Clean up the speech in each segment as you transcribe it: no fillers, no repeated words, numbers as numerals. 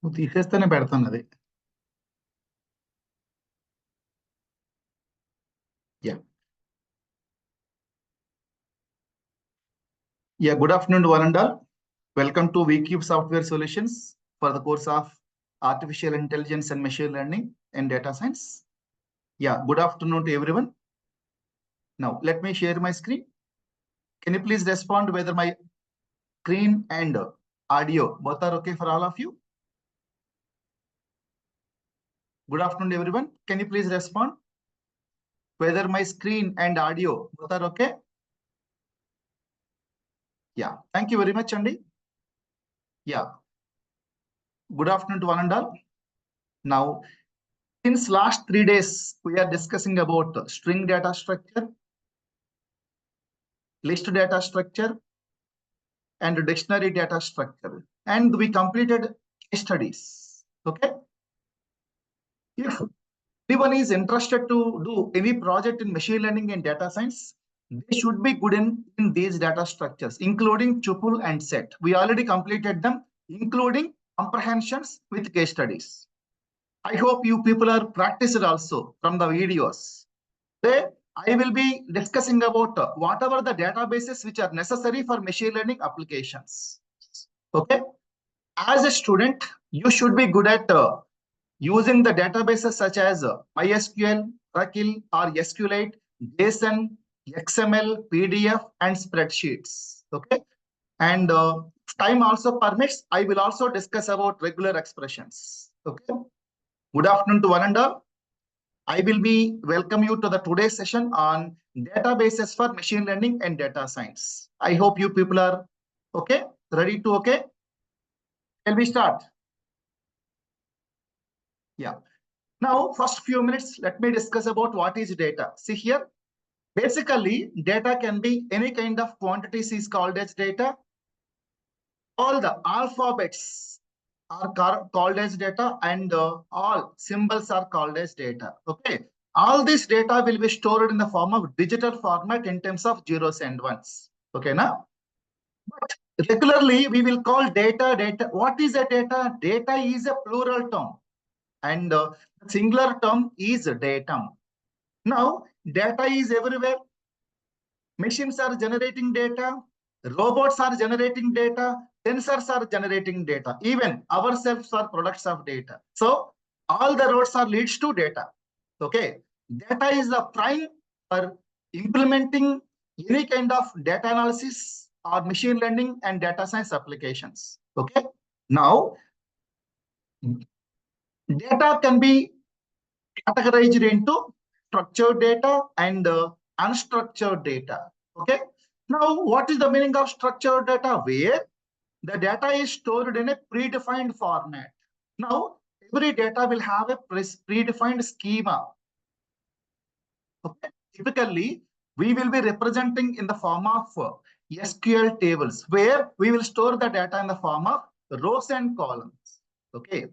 నువ్వు తీసేస్తేనే పెడతాను అది. Yeah. Yeah, good afternoon to one and all. Welcome to VCube Software Solutions for the course of Artificial Intelligence and Machine Learning and Data Science. Yeah, good afternoon to everyone. Now, let me share my screen. Can you please respond whether my screen and audio both are okay for all of you? Good afternoon, everyone. Can you please respond whether my screen and audio both are okay? Yeah, thank you very much, Andy. Yeah, good afternoon to one and all. Now, since last 3 days, we are discussing about string data structure, list data structure, and dictionary data structure. And we completed case studies. Okay. If anyone is interested to do any project in machine learning and data science, they should be good in these data structures, including tuple and set. We already completed them, including comprehensions with case studies. I hope you people are practiced also from the videos. Today, I will be discussing about whatever the databases which are necessary for machine learning applications. Okay. As a student, you should be good at using the databases such as MySQL, Oracle, or Sqlite, JSON, XML, PDF, and spreadsheets. Okay. And if time also permits, I will also discuss about regular expressions. Okay. Good afternoon to one and all. I will be welcome you to the today's session on databases for machine learning and data science. I hope you people are okay, ready to okay. Shall we start? Yeah. Now, first few minutes, let me discuss about what is data. See here, basically, data can be any kind of quantities is called as data. All the alphabets are called as data, and all symbols are called as data. Okay. All this data will be stored in the form of digital format in terms of zeros and ones. Okay, now? But regularly, we will call data. What is a data? Data is a plural term, and the singular term is datum. Now, data is everywhere. Machines are generating data. Robots are generating data. Sensors are generating data. Even ourselves are products of data. So all the roads are leads to data. Okay. Data is the prime for implementing any kind of data analysis or machine learning and data science applications. Okay. Now, data can be categorized into structured data and unstructured data. Okay. Now, what is the meaning of structured data? Where the data is stored in a predefined format. Now, every data will have a predefined schema. Okay. Typically, we will be representing in the form of SQL tables, where we will store the data in the form of rows and columns. Okay.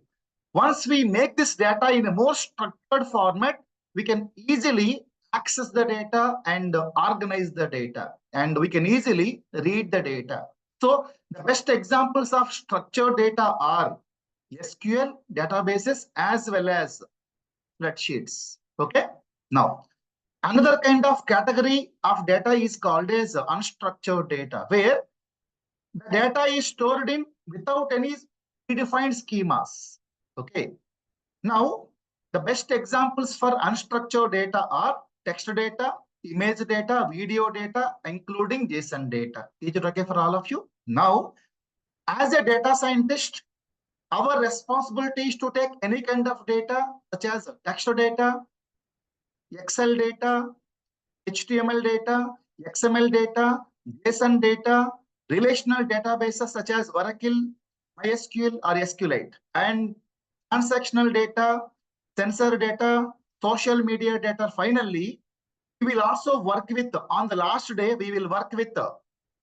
Once we make this data in a more structured format, we can easily access the data and organize the data, and we can easily read the data. So the best examples of structured data are SQL databases as well as spreadsheets. Okay. Now, another kind of category of data is called as unstructured data, where the data is stored in without any predefined schemas. Okay. Now, the best examples for unstructured data are text data, image data, video data, including JSON data. Is it okay for all of you? Now, as a data scientist, our responsibility is to take any kind of data, such as text data, Excel data, HTML data, XML data, JSON data, relational databases such as Oracle, MySQL, or Sqlite, and transactional data, sensor data, social media data. Finally, we will also work with, on the last day, we will work with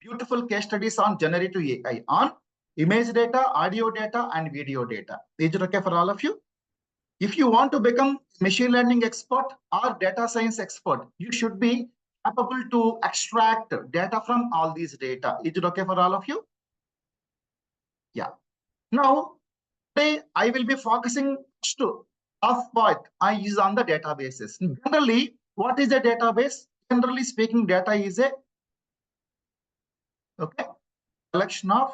beautiful case studies on generative AI, on image data, audio data, and video data. Is it okay for all of you? If you want to become machine learning expert or data science expert, you should be capable to extract data from all these data. Is it okay for all of you? Yeah. Now, today I will be focusing to of what I use on the databases. Generally, what is a database? Generally speaking, data is a collection of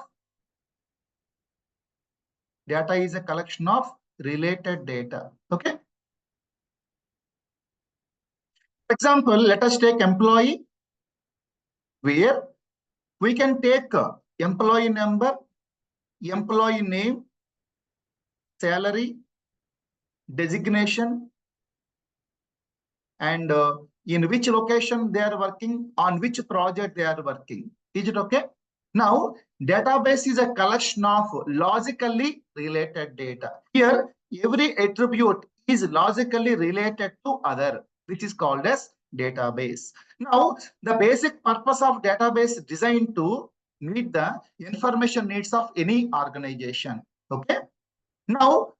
related data. Okay. For example, let us take employee, where we can take employee number, employee name, salary, designation, and in which location they are working, on which project they are working. Is it okay? Now, database is a collection of logically related data. Here, every attribute is logically related to other, which is called as database. Now, the basic purpose of database is designed to meet the information needs of any organization. Okay. Now,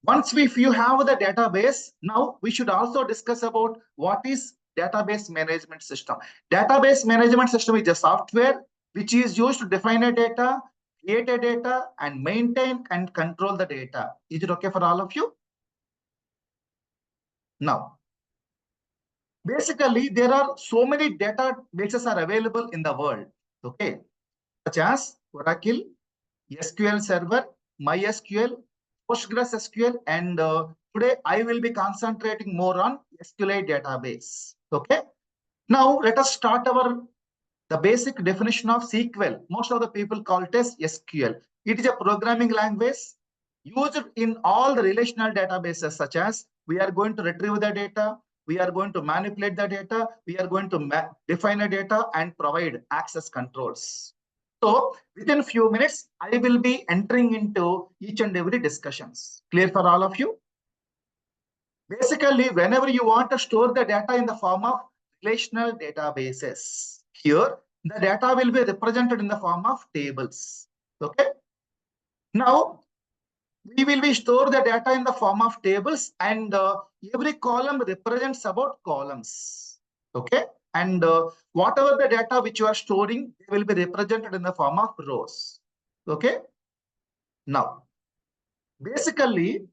if you have the database, now we should also discuss about what is database management system. Database management system is a software which is used to define a data, create a data, and maintain and control the data. Is it okay for all of you? Now, basically, there are so many databases are available in the world, okay, such as Oracle, SQL Server, MySQL, PostgreSQL, and today I will be concentrating more on Sqlite database. Okay. Now let us start the basic definition of SQL. Most of the people call it as SQL. It is a programming language used in all the relational databases, such as we are going to retrieve the data, we are going to manipulate the data, we are going to define a data and provide access controls. So within few minutes, I will be entering into each and every discussions. Clear for all of you? Basically, whenever you want to store the data in the form of relational databases, here the data will be represented in the form of tables. Okay. Now, we will be store the data in the form of tables, and every column represents about columns. Okay. And whatever the data which you are storing, they will be represented in the form of rows. Okay. Now, basically,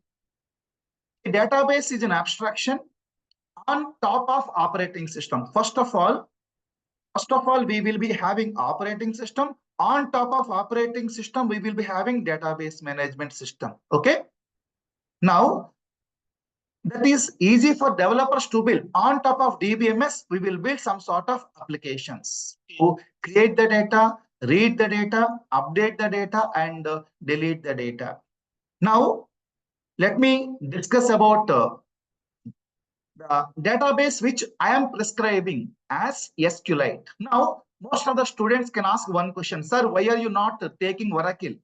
a database is an abstraction on top of operating system. First of all, we will be having operating system. On top of operating system, we will be having database management system. Okay. Now, that is easy for developers to build. On top of DBMS, we will build some sort of applications to create the data, read the data, update the data, and delete the data. Now, let me discuss about the database which I am prescribing as Sqlite. Now, most of the students can ask one question, sir, why are you not taking Oracle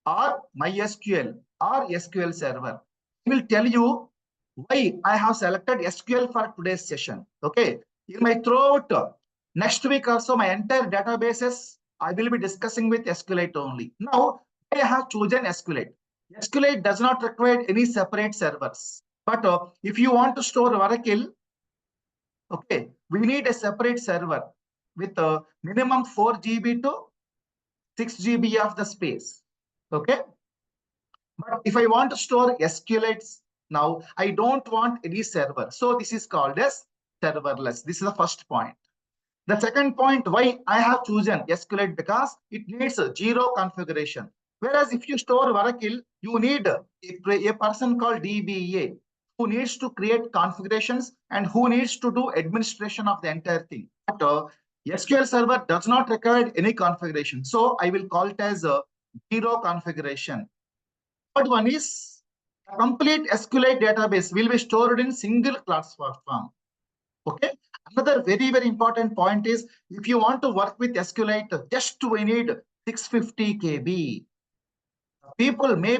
or MySQL or SQL Server? I will tell you why I have selected SQL for today's session. Okay. In my throughout next week also, my entire databases, I will be discussing with SQLite only. Now, I have chosen SQLite. SQLite does not require any separate servers. But if you want to store Oracle, okay, we need a separate server with minimum 4 GB to 6 GB of the space. Okay. But if I want to store SQLites, now I don't want any server. So this is called as serverless. This is the first point. The second point, why I have chosen SQLite, because it needs zero configuration. Whereas if you store Oracle, you need a person called DBA who needs to create configurations and who needs to do administration of the entire thing. But SQL Server does not require any configuration. So I will call it as zero configuration. Third one is a complete SQLite database will be stored in single class form. Okay. Another very, very important point is if you want to work with SQLite, just we need 650 KB. People may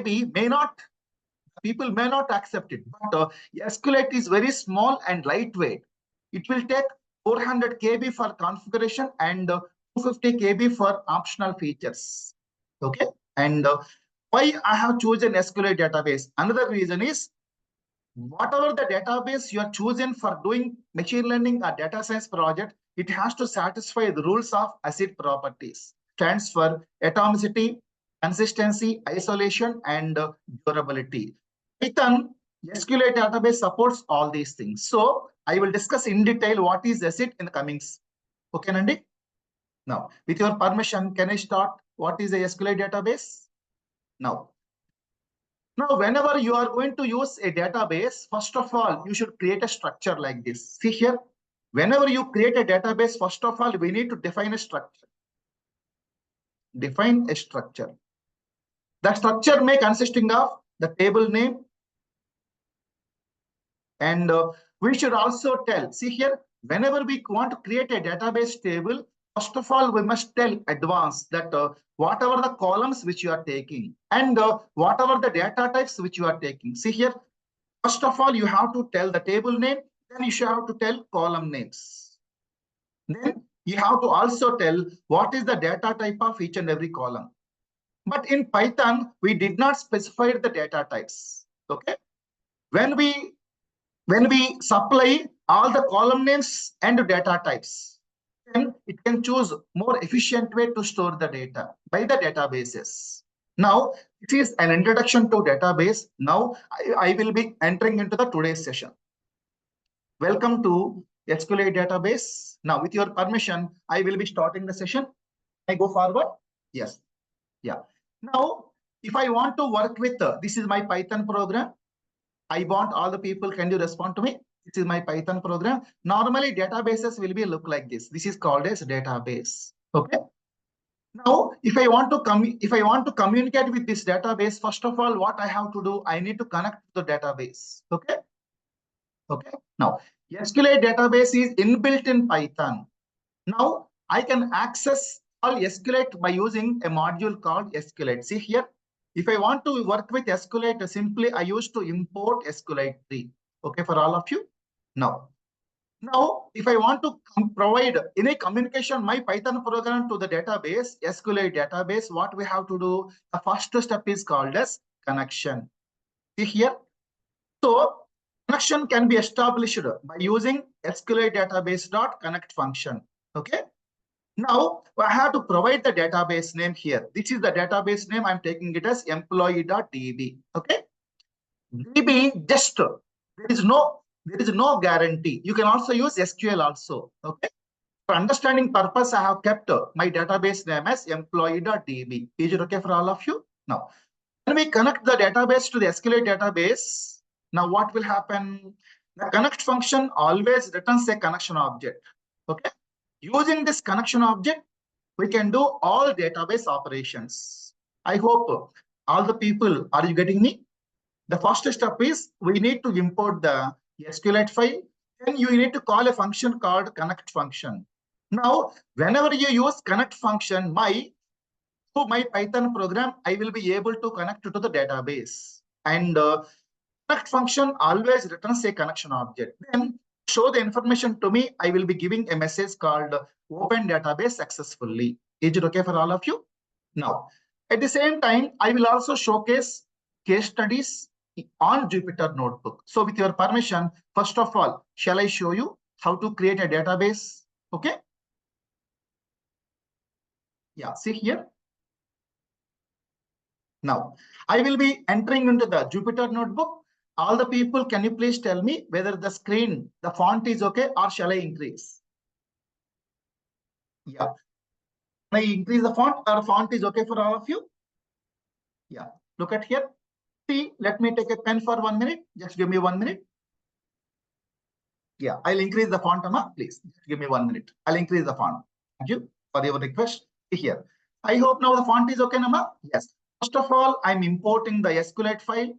not accept it, but SQLite is very small and lightweight. It will take 400 KB for configuration and 250 KB for optional features. Okay. And why I have chosen SQLite database? Another reason is whatever the database you are choosing for doing machine learning or data science project, it has to satisfy the rules of ACID properties. Stands for atomicity, consistency, isolation, and durability. Python SQLite database supports all these things. So I will discuss in detail what is ACID in the coming. Okay, Nandi? Now, with your permission, can I start? What is a SQLite database? Now, whenever you are going to use a database, first of all, you should create a structure like this. See here, whenever you create a database, first of all, we need to define a structure. Define a structure. The structure may consisting of the table name, and we should also tell, see here, whenever we want to create a database table, first of all, we must tell advance that whatever the columns which you are taking and whatever the data types which you are taking. See here, first of all, you have to tell the table name, then you should have to tell column names. Then you have to also tell what is the data type of each and every column. But in Python, we did not specify the data types. Okay. When we supply all the column names and data types, then it can choose more efficient way to store the data by the databases. Now, it is an introduction to database. Now, I will be entering into the today's session. Welcome to SQLite database. Now, with your permission, I will be starting the session. I go forward? Yes. Yeah. Now, if I want to work with, this is my Python program. I want all the people, can you respond to me? This is my Python program. Normally, databases will be look like this. This is called as database. Okay. Now, if I want to communicate with this database, first of all, what I have to do, I need to connect to the database. Okay. Okay. Now, SQLite database is inbuilt in Python. Now, I can access all SQLite by using a module called Sqlite. See here, if I want to work with Sqlite, simply I used to import Sqlite 3. Okay, for all of you. Now, if I want to provide any communication, my Python program to the database, Sqlite database, what we have to do, the first step is called as connection. See here. So, connection can be established by using SQLite database.connect function. Okay. Now, I have to provide the database name here. This is the database name. I'm taking it as employee.db. Okay. DB just, there is no guarantee. You can also use SQL also. Okay. For understanding purpose, I have kept my database name as employee.db. Is it okay for all of you? Now, when we connect the database to the SQLite database, now what will happen? The connect function always returns a connection object. Okay. Using this connection object, we can do all database operations. I hope all the people, are you getting me? The first step is we need to import the SQLite file. Then you need to call a function called connect function. Now, whenever you use connect function, through my Python program, I will be able to connect to the database. And connect function always returns a connection object. Then show the information to me, I will be giving a message called open database successfully. Is it okay for all of you? Now, at the same time, I will also showcase case studies on Jupyter Notebook. So with your permission, first of all, shall I show you how to create a database? Okay. Yeah, see here. Now, I will be entering into the Jupyter Notebook. All the people, can you please tell me whether the screen, the font is okay or shall I increase? Yeah. Can I increase the font or font is okay for all of you? Yeah. Look at here. See, let me take a pen for 1 minute. Just give me 1 minute. Yeah, I'll increase the font, Amma. Please give me 1 minute. I'll increase the font. Thank you for your request. See here. I hope now the font is okay, Amma. Yes. First of all, I'm importing the SQLite file.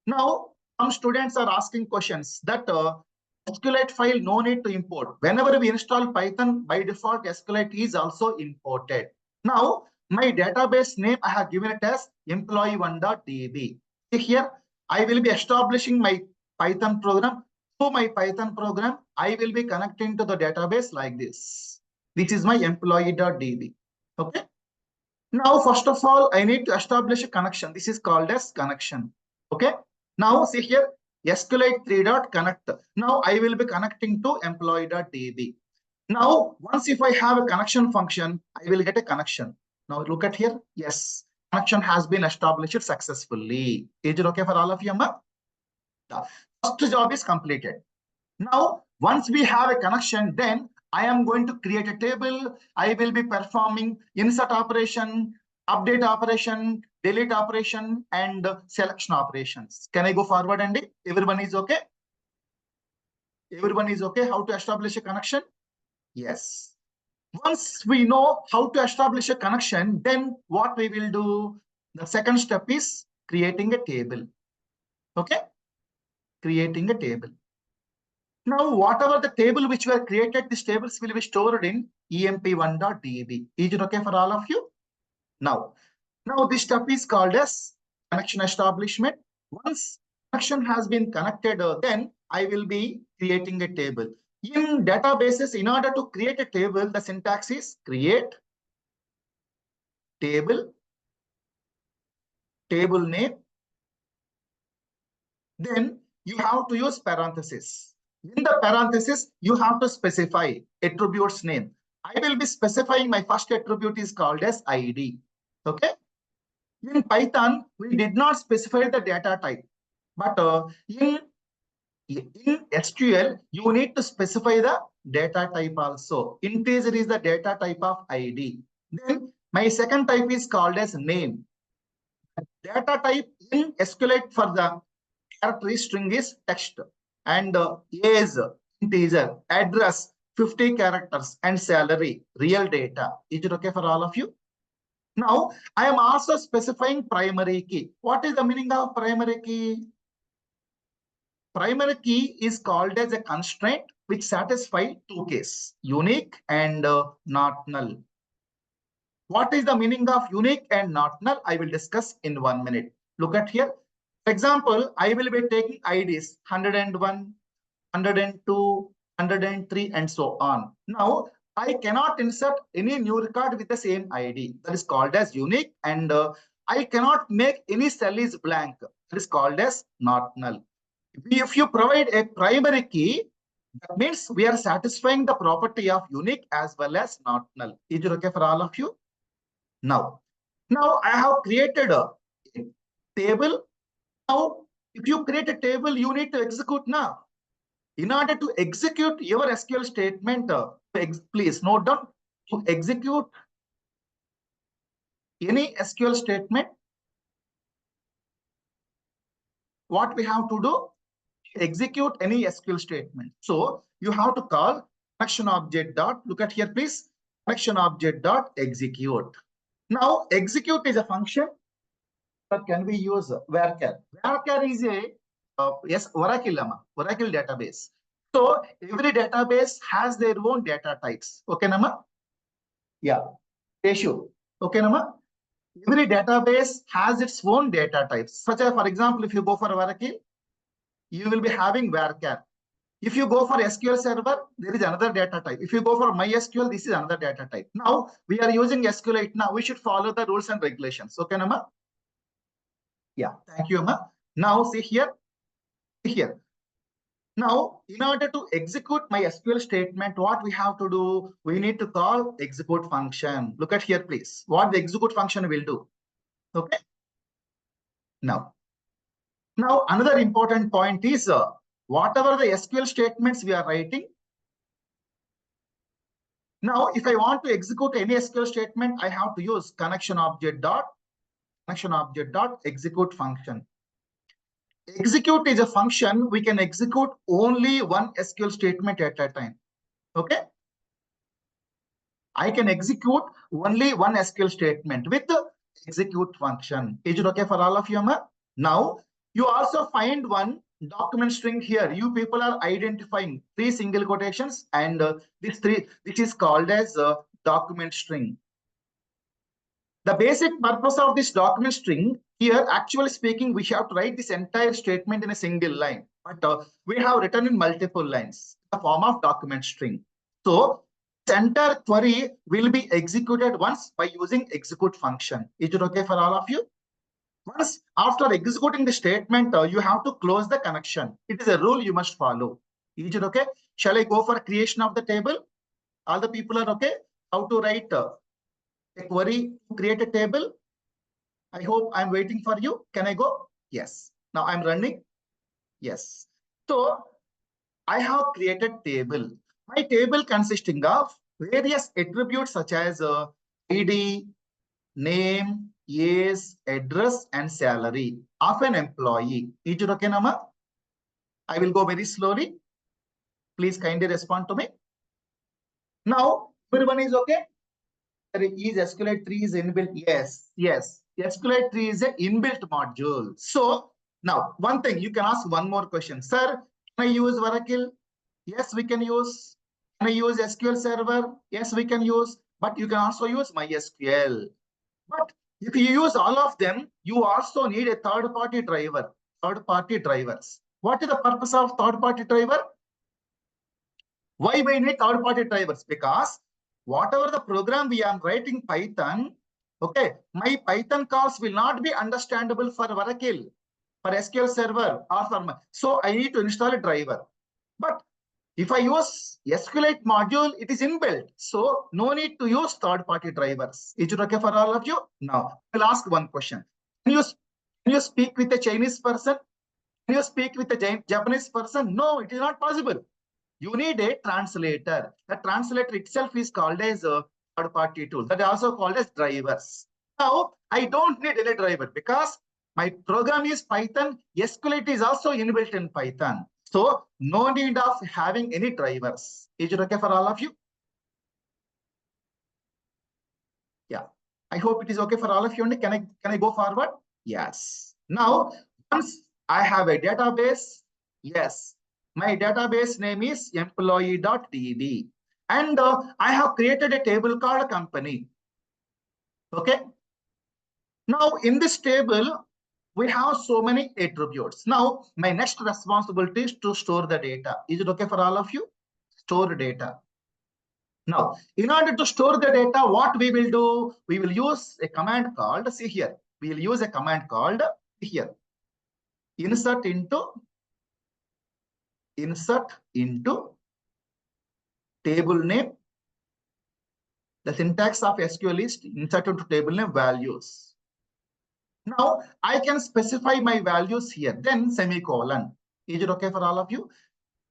Now, some students are asking questions that SQLite file no need to import. Whenever we install Python, by default, SQLite is also imported. Now, my database name, I have given it as employee1.db. See here, I will be establishing my Python program. Through my Python program, I will be connecting to the database like this. This is my employee.db. Okay. Now, first of all, I need to establish a connection. This is called as connection. Okay. Now, see here, SQLite 3.connect. Now, I will be connecting to employee.db. Now, once if I have a connection function, I will get a connection. Now, look at here. Yes. connection has been established successfully. Is it okay for all of you, Amma? The first job is completed. Now, once we have a connection, then I am going to create a table. I will be performing insert operation, update operation, delete operation, and selection operations. Can I go forward, Andy? Everyone is okay? Everyone is okay? How to establish a connection? Yes. Once we know how to establish a connection, then what we will do? The second step is creating a table. Okay? Creating a table. Now, whatever the table which were created, these tables will be stored in emp1.db. Is it okay for all of you? Now this step is called as connection establishment. Once connection has been connected, then I will be creating a table. In databases, in order to create a table, the syntax is create table, table name. Then you have to use parenthesis. In the parenthesis, you have to specify attributes name. I will be specifying my first attribute is called as ID. Okay. In Python, we did not specify the data type, but in SQL, you need to specify the data type also. Integer is the data type of ID. Then my second type is called as name. Data type in Sqlite for the character string is text, and age, integer, address, 50 characters, and salary, real data. Is it okay for all of you? Now, I am also specifying primary key. What is the meaning of primary key? Primary key is called as a constraint which satisfies two cases, unique and not null. What is the meaning of unique and not null? I will discuss in 1 minute. Look at here. For example, I will be taking IDs 101, 102, 103, and so on. Now, I cannot insert any new record with the same ID. That is called as unique, and I cannot make any cell is blank. That is called as not null. If you provide a primary key, that means we are satisfying the property of unique as well as not null. Is it okay for all of you? Now I have created a table. Now, if you create a table, you need to execute now. In order to execute your SQL statement, please note down, to execute any SQL statement, what we have to do? Execute any SQL statement. So you have to call connection object dot, look at here please, connection object dot execute. Now execute is a function that can be used varchar. Varchar is a Oracle database. So every database has their own data types. Okay, Nama? Yeah. Ratio. Okay, Nama? Every database has its own data types. Such as, for example, if you go for Oracle, you will be having varchar. If you go for SQL Server, there is another data type. If you go for MySQL, this is another data type. Now, we are using SQLite. Now, we should follow the rules and regulations. Okay, Nama? Yeah, thank you, Amma. Now, see here. See here. Now, in order to execute my SQL statement, what we have to do? We need to call execute function. Look at here, please. What the execute function will do. Okay. Now another important point is whatever the SQL statements we are writing. Now, if I want to execute any SQL statement, I have to use connection object dot execute function. Execute is a function we can execute only one SQL statement at a time. Okay. I can execute only one SQL statement with the execute function. Is it okay for all of you, Amma? Now, you also find one document string here. You people are identifying 3 single quotations, and this is called as document string. The basic purpose of this document string here, actually speaking, we have to write this entire statement in a single line, but we have written in multiple lines, the form of document string. So this entire query will be executed once by using execute function. Is it okay for all of you? Once after executing the statement, you have to close the connection. It is a rule you must follow. Is it okay? Shall I go for creation of the table? All the people are okay? How to write a query to create a table? I hope I'm waiting for you. Can I go? Yes. Now I'm running. Yes. So I have created table. My table consisting of various attributes such as ID, name, age, address, and salary of an employee. Is it okay, Nama? I will go very slowly. Please kindly respond to me. Now, everyone is okay? Is Sqlite 3 is inbuilt? Yes, yes. Sqlite 3 is an inbuilt module. So, now, one thing, you can ask one more question. Sir, can I use Oracle? Yes, we can use. Can I use SQL Server? Yes, we can use. But you can also use MySQL. But if you use all of them, you also need a third-party driver, third-party drivers. What is the purpose of third-party driver? Why we need third-party drivers? Because whatever the program we are writing Python, okay, my Python calls will not be understandable for Oracle, for SQL Server, or for my, so I need to install a driver. But if I use SQLite module, it is inbuilt. So no need to use third-party drivers. Is it okay for all of you? Now, I'll ask one question. Can you speak with a Chinese person? Can you speak with a Japanese person? No, it is not possible. You need a translator. The translator itself is called as a third-party tool. That is also called as drivers. Now, I don't need any driver because my program is Python. SQLite is also inbuilt in Python. So, no need of having any drivers. Is it okay for all of you? Yeah. I hope it is okay for all of you. Can I go forward? Yes. Now, once I have a database, yes, my database name is employee.db. And I have created a table called company. Okay. Now, in this table, we have so many attributes. Now, my next responsibility is to store the data. Is it okay for all of you? Store data. Now, in order to store the data, what we will do? We will use a command called, see here, we will use a command called here, insert into table name. The syntax of SQL is insert into table name values. Now, I can specify my values here, then semicolon. Is it okay for all of you?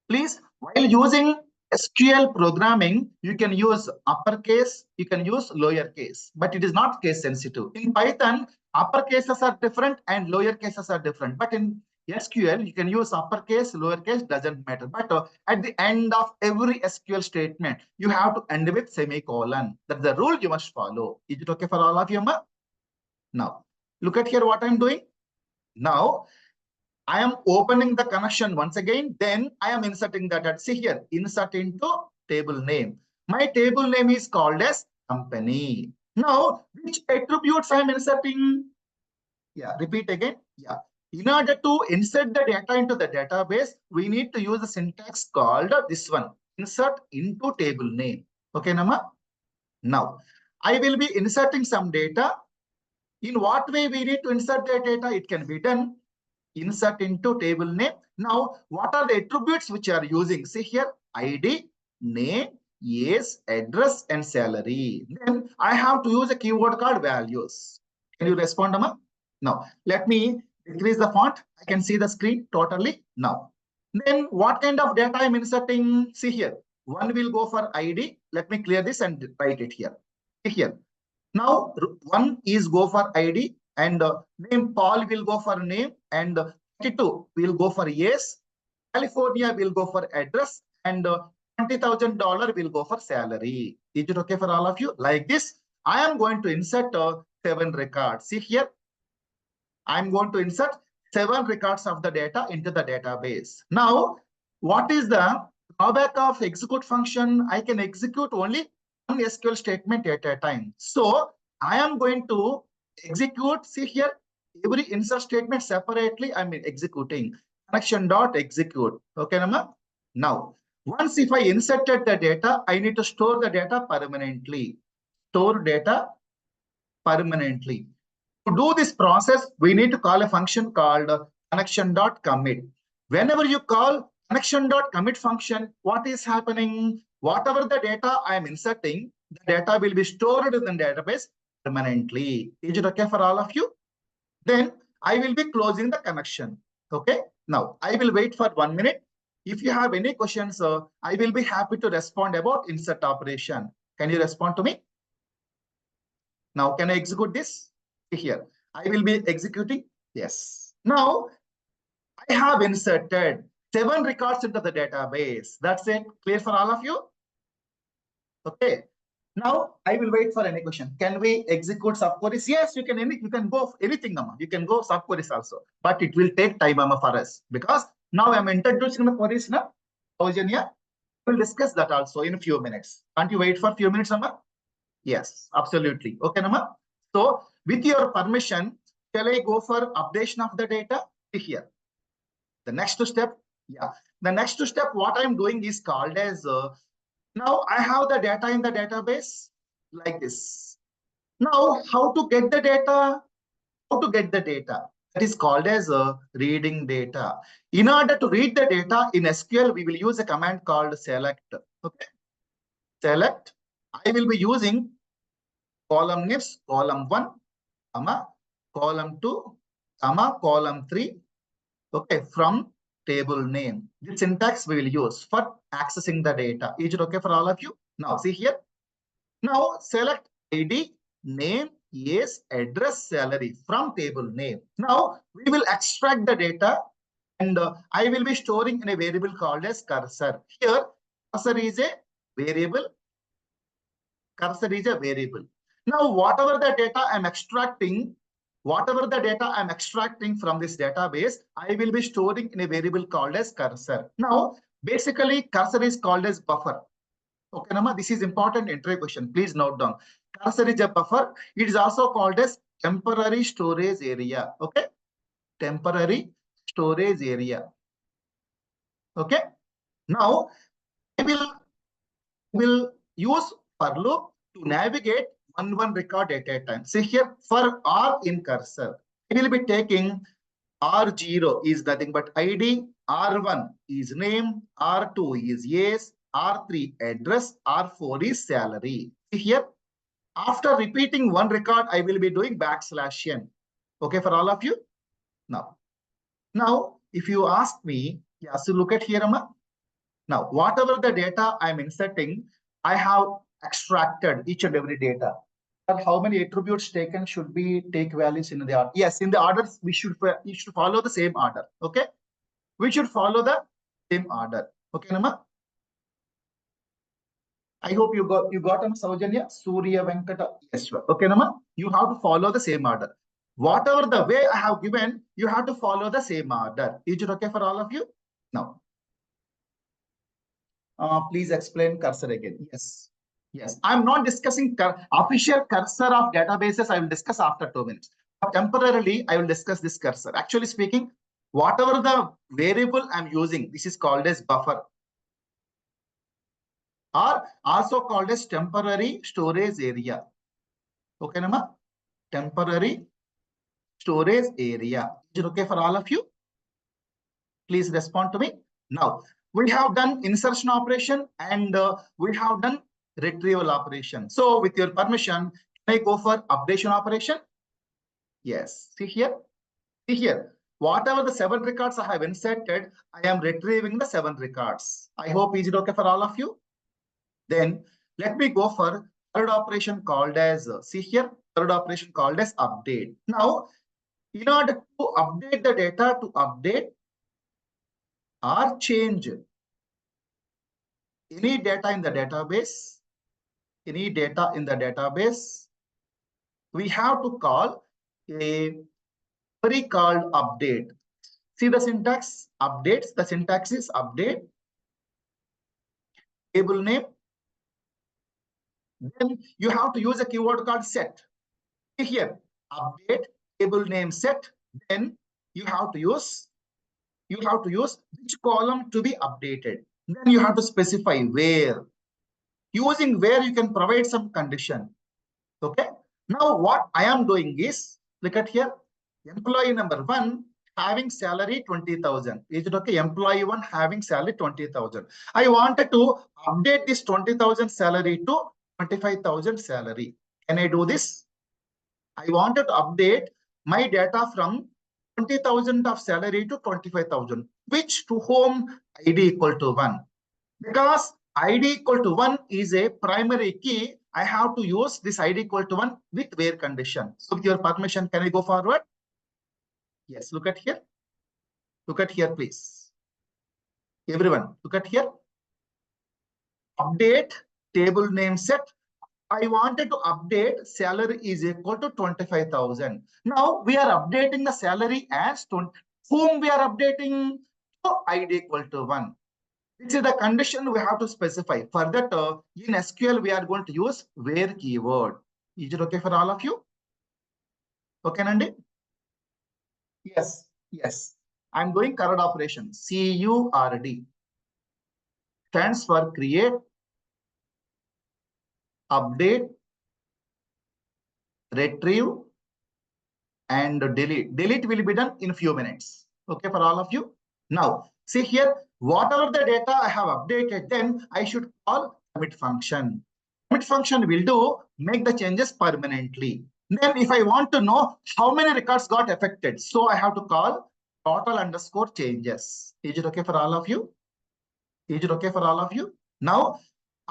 Please, while using SQL programming, you can use uppercase, you can use lowercase, but it is not case sensitive. In Python, upper cases are different and lower cases are different. But in SQL, you can use uppercase, lowercase, doesn't matter. But at the end of every SQL statement, you have to end with semicolon. That's the rule you must follow. Is it okay for all of you, Ma? Now, look at here what I'm doing. Now, I am opening the connection once again. Then I am inserting that. See here, insert into table name. My table name is called as company. Now, which attributes I am inserting? Yeah, repeat again. Yeah. In order to insert the data into the database, we need to use the syntax called this one. Insert into table name. Okay, Nama? Now, I will be inserting some data. In what way we need to insert the data? It can be done. Insert into table name. Now, what are the attributes which are using? See here, ID, name, age, address, and salary. Then I have to use a keyword called values. Can you respond, Amma? Now, let me decrease the font. I can see the screen totally now. Then what kind of data I'm inserting? See here, one will go for ID. Let me clear this and write it here. See here. Now, one is go for ID and name Paul will go for name and 32 will go for yes. California will go for address and $20,000 will go for salary. Is it okay for all of you? Like this, I am going to insert 7 records. See here, I'm going to insert 7 records of the data into the database. Now, what is the drawback of execute function? I can execute only one SQL statement at a time. So I am going to execute, see here, every insert statement separately, I'm executing. Connection dot execute. Okay, Nama? Now, once if I inserted the data, I need to store the data permanently. Store data permanently. To do this process, we need to call a function called connection.commit. Whenever you call connection.commit function, what is happening? Whatever the data I am inserting, the data will be stored in the database permanently. Is it okay for all of you? Then I will be closing the connection. Okay. Now I will wait for 1 minute. If you have any questions, I will be happy to respond about insert operation. Can you respond to me? Now, can I execute this? Here, I will be executing. Yes. Now, I have inserted 7 records into the database. That's it. Clear for all of you? Okay. Now, I will wait for any question. Can we execute subqueries? Yes, you can. You can go anything, Amma. You can go subqueries also, but it will take time, Amma, for us because now I'm introducing the queries now. Eugenia, we'll discuss that also in a few minutes. Can't you wait for a few minutes, Amma? Yes, absolutely. Okay, Nama. So, with your permission, shall I go for updation of the data? Here. The next step, yeah. The next step, what I'm doing is called as, now I have the data in the database like this. Now, how to get the data? How to get the data? That is called as reading data. In order to read the data in SQL, we will use a command called select. Okay. Select. I will be using column names, column 1, comma, column 2, comma, column 3, okay, from table name. This syntax we will use for accessing the data. Is it okay for all of you? Now, see here. Now, select ID, name, age, address, salary from table name. Now, we will extract the data and I will be storing in a variable called as cursor. Here, cursor is a variable. Cursor is a variable. Now, whatever the data I'm extracting from this database, I will be storing in a variable called as cursor. Now, basically, cursor is called as buffer. Okay, Nama, this is important entry question. Please note down. Cursor is a buffer. It is also called as temporary storage area. Okay, temporary storage area. Okay. Now, I will use for loop to navigate one record at a time. See here, for R in cursor, I will be taking R0 is nothing but ID, R1 is name, R2 is yes, R3 address, R4 is salary. See here, after repeating one record, I will be doing \n. Okay, for all of you? Now, if you ask me, yeah, so look at here, Amma. Now, whatever the data I'm inserting, I have extracted each and every data. How many attributes taken should be take values in the order? Yes, in the order you should follow the same order. Okay, we should follow the same order. Okay, Nama. I hope you got Saujanya, Surya Venkata. Yes, sir. Okay, Nama. You have to follow the same order. Whatever the way I have given, you have to follow the same order. Is it okay for all of you? Now. Please explain cursor again. Yes. Yes. I'm not discussing official cursor of databases. I will discuss after 2 minutes. But temporarily, I will discuss this cursor. Actually speaking, whatever the variable I'm using, this is called as buffer. Or also called as temporary storage area. Okay, Nama? Temporary storage area. Is it okay for all of you? Please respond to me. Now, we have done insertion operation and we have done retrieval operation. So with your permission, can I go for updation operation? Yes. See here. See here. Whatever the 7 records I have inserted, I am retrieving the 7 records. I hope is it okay for all of you? Then let me go for third operation called as, see here, third operation called as update. Now, in order to update the data to update or change any data in the database, we have to call a query called update. See the syntax, updates, the syntax is update, table name. Then you have to use a keyword called set. Here, update, table name set. Then you have to use which column to be updated. Then you have to specify where. Using where you can provide some condition. Okay. Now what I am doing is, look at here, employee number 1 having salary 20,000. Is it okay? Employee 1 having salary 20,000. I wanted to update this 20,000 salary to 25,000 salary. Can I do this? I wanted to update my data from 20,000 of salary to 25,000, which to whom ID equal to 1. Because ID equal to 1 is a primary key, I have to use this ID equal to 1 with where condition. So with your permission, can I go forward? Yes, look at here. Look at here, please. Everyone, look at here. Update table name set. I wanted to update salary is equal to 25,000. Now we are updating the salary as 20. Whom we are updating? To ID equal to 1. This is the condition we have to specify. For that, in SQL, we are going to use where keyword. Is it okay for all of you? Okay, Nandi? Yes, yes. I'm doing CURD operation. CURD stands for create, update, retrieve, and delete. Delete will be done in few minutes. Okay, for all of you. Now, see here, whatever the data I have updated, then I should call commit function. Commit function will do make the changes permanently. Then if I want to know how many records got affected, so I have to call total underscore changes. Is it okay for all of you? Is it okay for all of you? Now,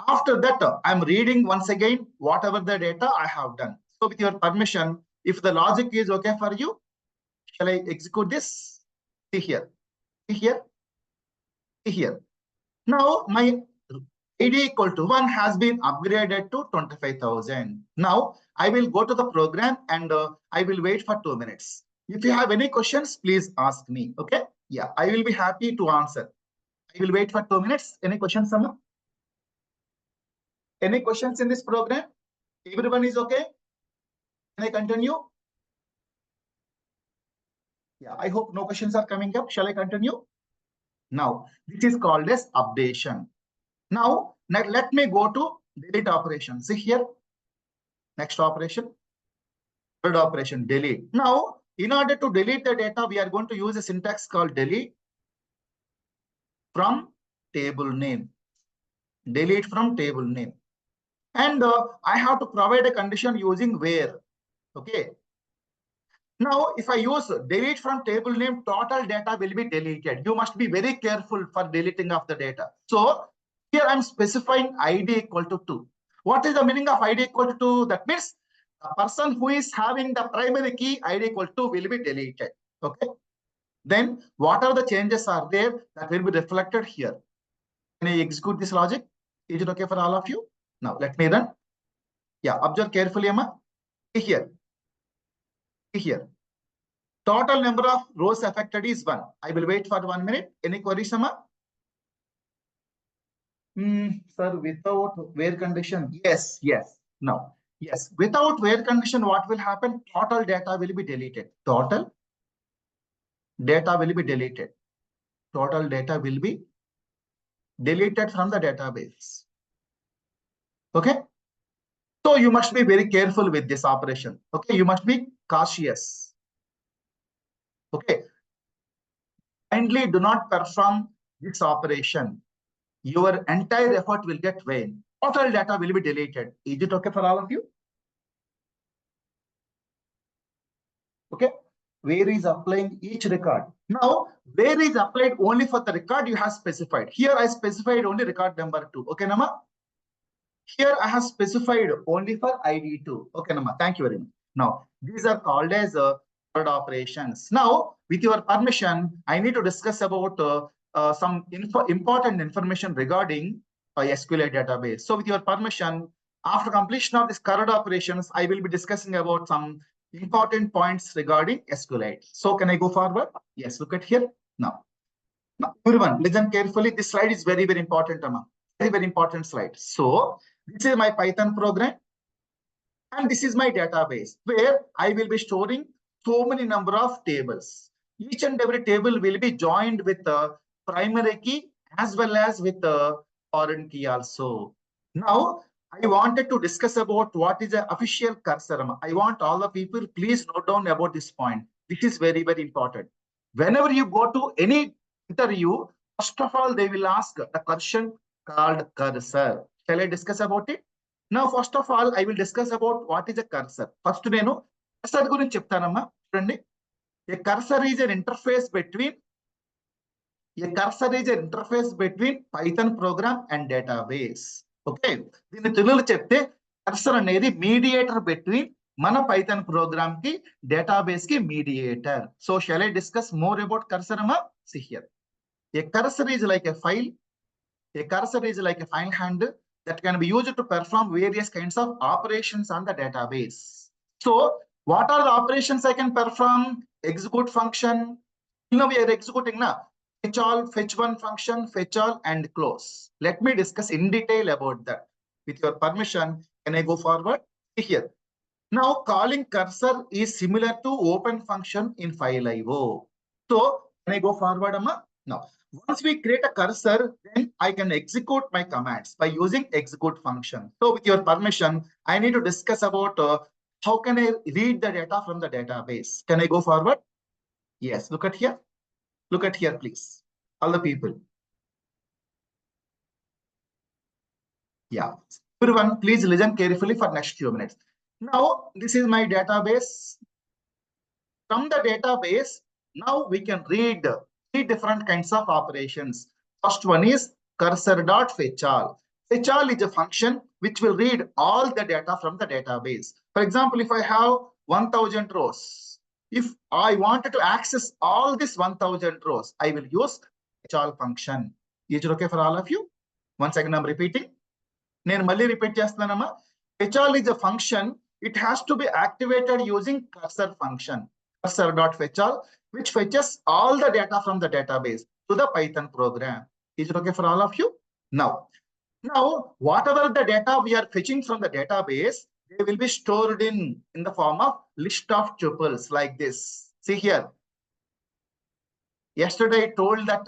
after that, I'm reading once again whatever the data I have done. So with your permission, if the logic is okay for you, shall I execute this? See here, see here, see here. Now my ID equal to 1 has been upgraded to 25,000. Now I will go to the program and I will wait for 2 minutes. If you have any questions, please ask me. Okay? Yeah, I will be happy to answer. I will wait for 2 minutes. Any questions, Sama? Any questions in this program? Everyone is okay? Can I continue? Yeah, I hope no questions are coming up. Shall I continue? Now, this is called as updation. Now, let me go to delete operation. See here, next operation, third operation, delete. Now, in order to delete the data, we are going to use a syntax called delete from table name. Delete from table name. And I have to provide a condition using where. Okay. Now, if I use delete from table name, total data will be deleted. You must be very careful for deleting of the data. So here I'm specifying ID equal to 2. What is the meaning of ID equal to 2? That means the person who is having the primary key ID equal to will be deleted. Okay. Then what are the changes are there that will be reflected here? Can I execute this logic? Is it okay for all of you? Now let me run. Yeah, observe carefully, Amma. Here. Here. Total number of rows affected is 1. I will wait for 1 minute. Any queries, Amma? Sir, without where condition? Yes, yes. No. Yes. Without where condition, what will happen? Total data will be deleted. Total data will be deleted. Total data will be deleted from the database. Okay. So you must be very careful with this operation. Okay. You must be cautious. Okay. Kindly do not perform this operation. Your entire effort will get vain. Total data will be deleted. Is it okay for all of you? Okay. Where is applying each record? Now, where is applied only for the record you have specified. Here I specified only record number 2. Okay, Nama? Here I have specified only for ID2. Okay, Nama. Thank you very much. Now, these are called as third operations. Now, with your permission, I need to discuss about some important information regarding SQLite database. So with your permission, after completion of this current operations, I will be discussing about some important points regarding SQLite. So can I go forward? Yes, look at here. Now everyone, listen carefully. This slide is very, very important, Amma. Very, very important slide. So this is my Python program. And this is my database where I will be storing so many number of tables. Each and every table will be joined with the primary key as well as with the foreign key also. Now, I wanted to discuss about what is the official cursor. I want all the people, please note down about this point. This is very, very important. Whenever you go to any interview, first of all, they will ask the question called cursor. Shall I discuss about it? Now, first of all, I will discuss about what is a cursor. First, నేను cursor గురించి చెప్తానమ్మా. A cursor is an interface between Python program and database. Okay. దీన్ని తెలుగులో చెప్తే cursor అనేది mediator between మన Python program కి database కి mediator. So shall I discuss more about cursor? See here. A cursor is like a file. A cursor is like a file hand that can be used to perform various kinds of operations on the database. So what are the operations I can perform? Execute function. Now we are executing now. Fetch all, fetch one function, fetch all, and close. Let me discuss in detail about that. With your permission, can I go forward? See here. Now calling cursor is similar to open function in file IO. So can I go forward, Amma? Now, once we create a cursor, then I can execute my commands by using execute function. So with your permission, I need to discuss about how can I read the data from the database. Can I go forward? Yes, look at here. Look at here, please. All the people. Yeah. Everyone, please listen carefully for next few minutes. Now, this is my database. From the database, now we can read three different kinds of operations. First one is cursor.fetchAll. FetchAll is a function which will read all the data from the database. For example, if I have 1000 rows, if I wanted to access all this 1000 rows, I will use fetchAll function. Is it okay for all of you? Once again, I'm repeating. నేను మళ్ళీ repeat చేస్తున్నానమ్మా. fetchAll is a function. It has to be activated using cursor function. Cursor.fetchAll, which fetches all the data from the database to the Python program. Is it okay for all of you? Now, whatever the data we are fetching from the database, they will be stored in the form of list of tuples like this. See here. Yesterday I told that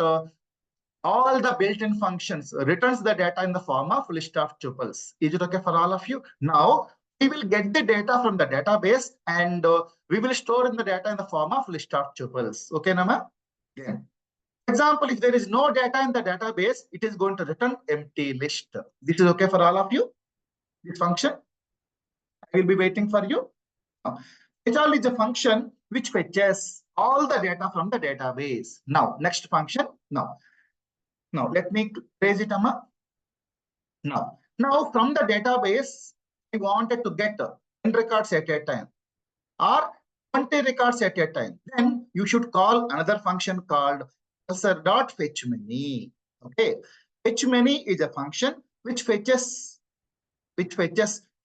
all the built-in functions returns the data in the form of list of tuples. Is it okay for all of you? Now, we will get the data from the database and we will store in the data in the form of list of tuples. Okay, Nama? Yeah. For example, if there is no data in the database, it is going to return empty list. This is okay for all of you? This function? I will be waiting for you. fetchAll is a function which fetches all the data from the database. Now, next function. Now, let me raise it, Amma. Now from the database, I wanted to get 10 records at a time or 20 records at a time. Then you should call another function called cursor.fetchMany. Okay, fetchMany is a function which fetches.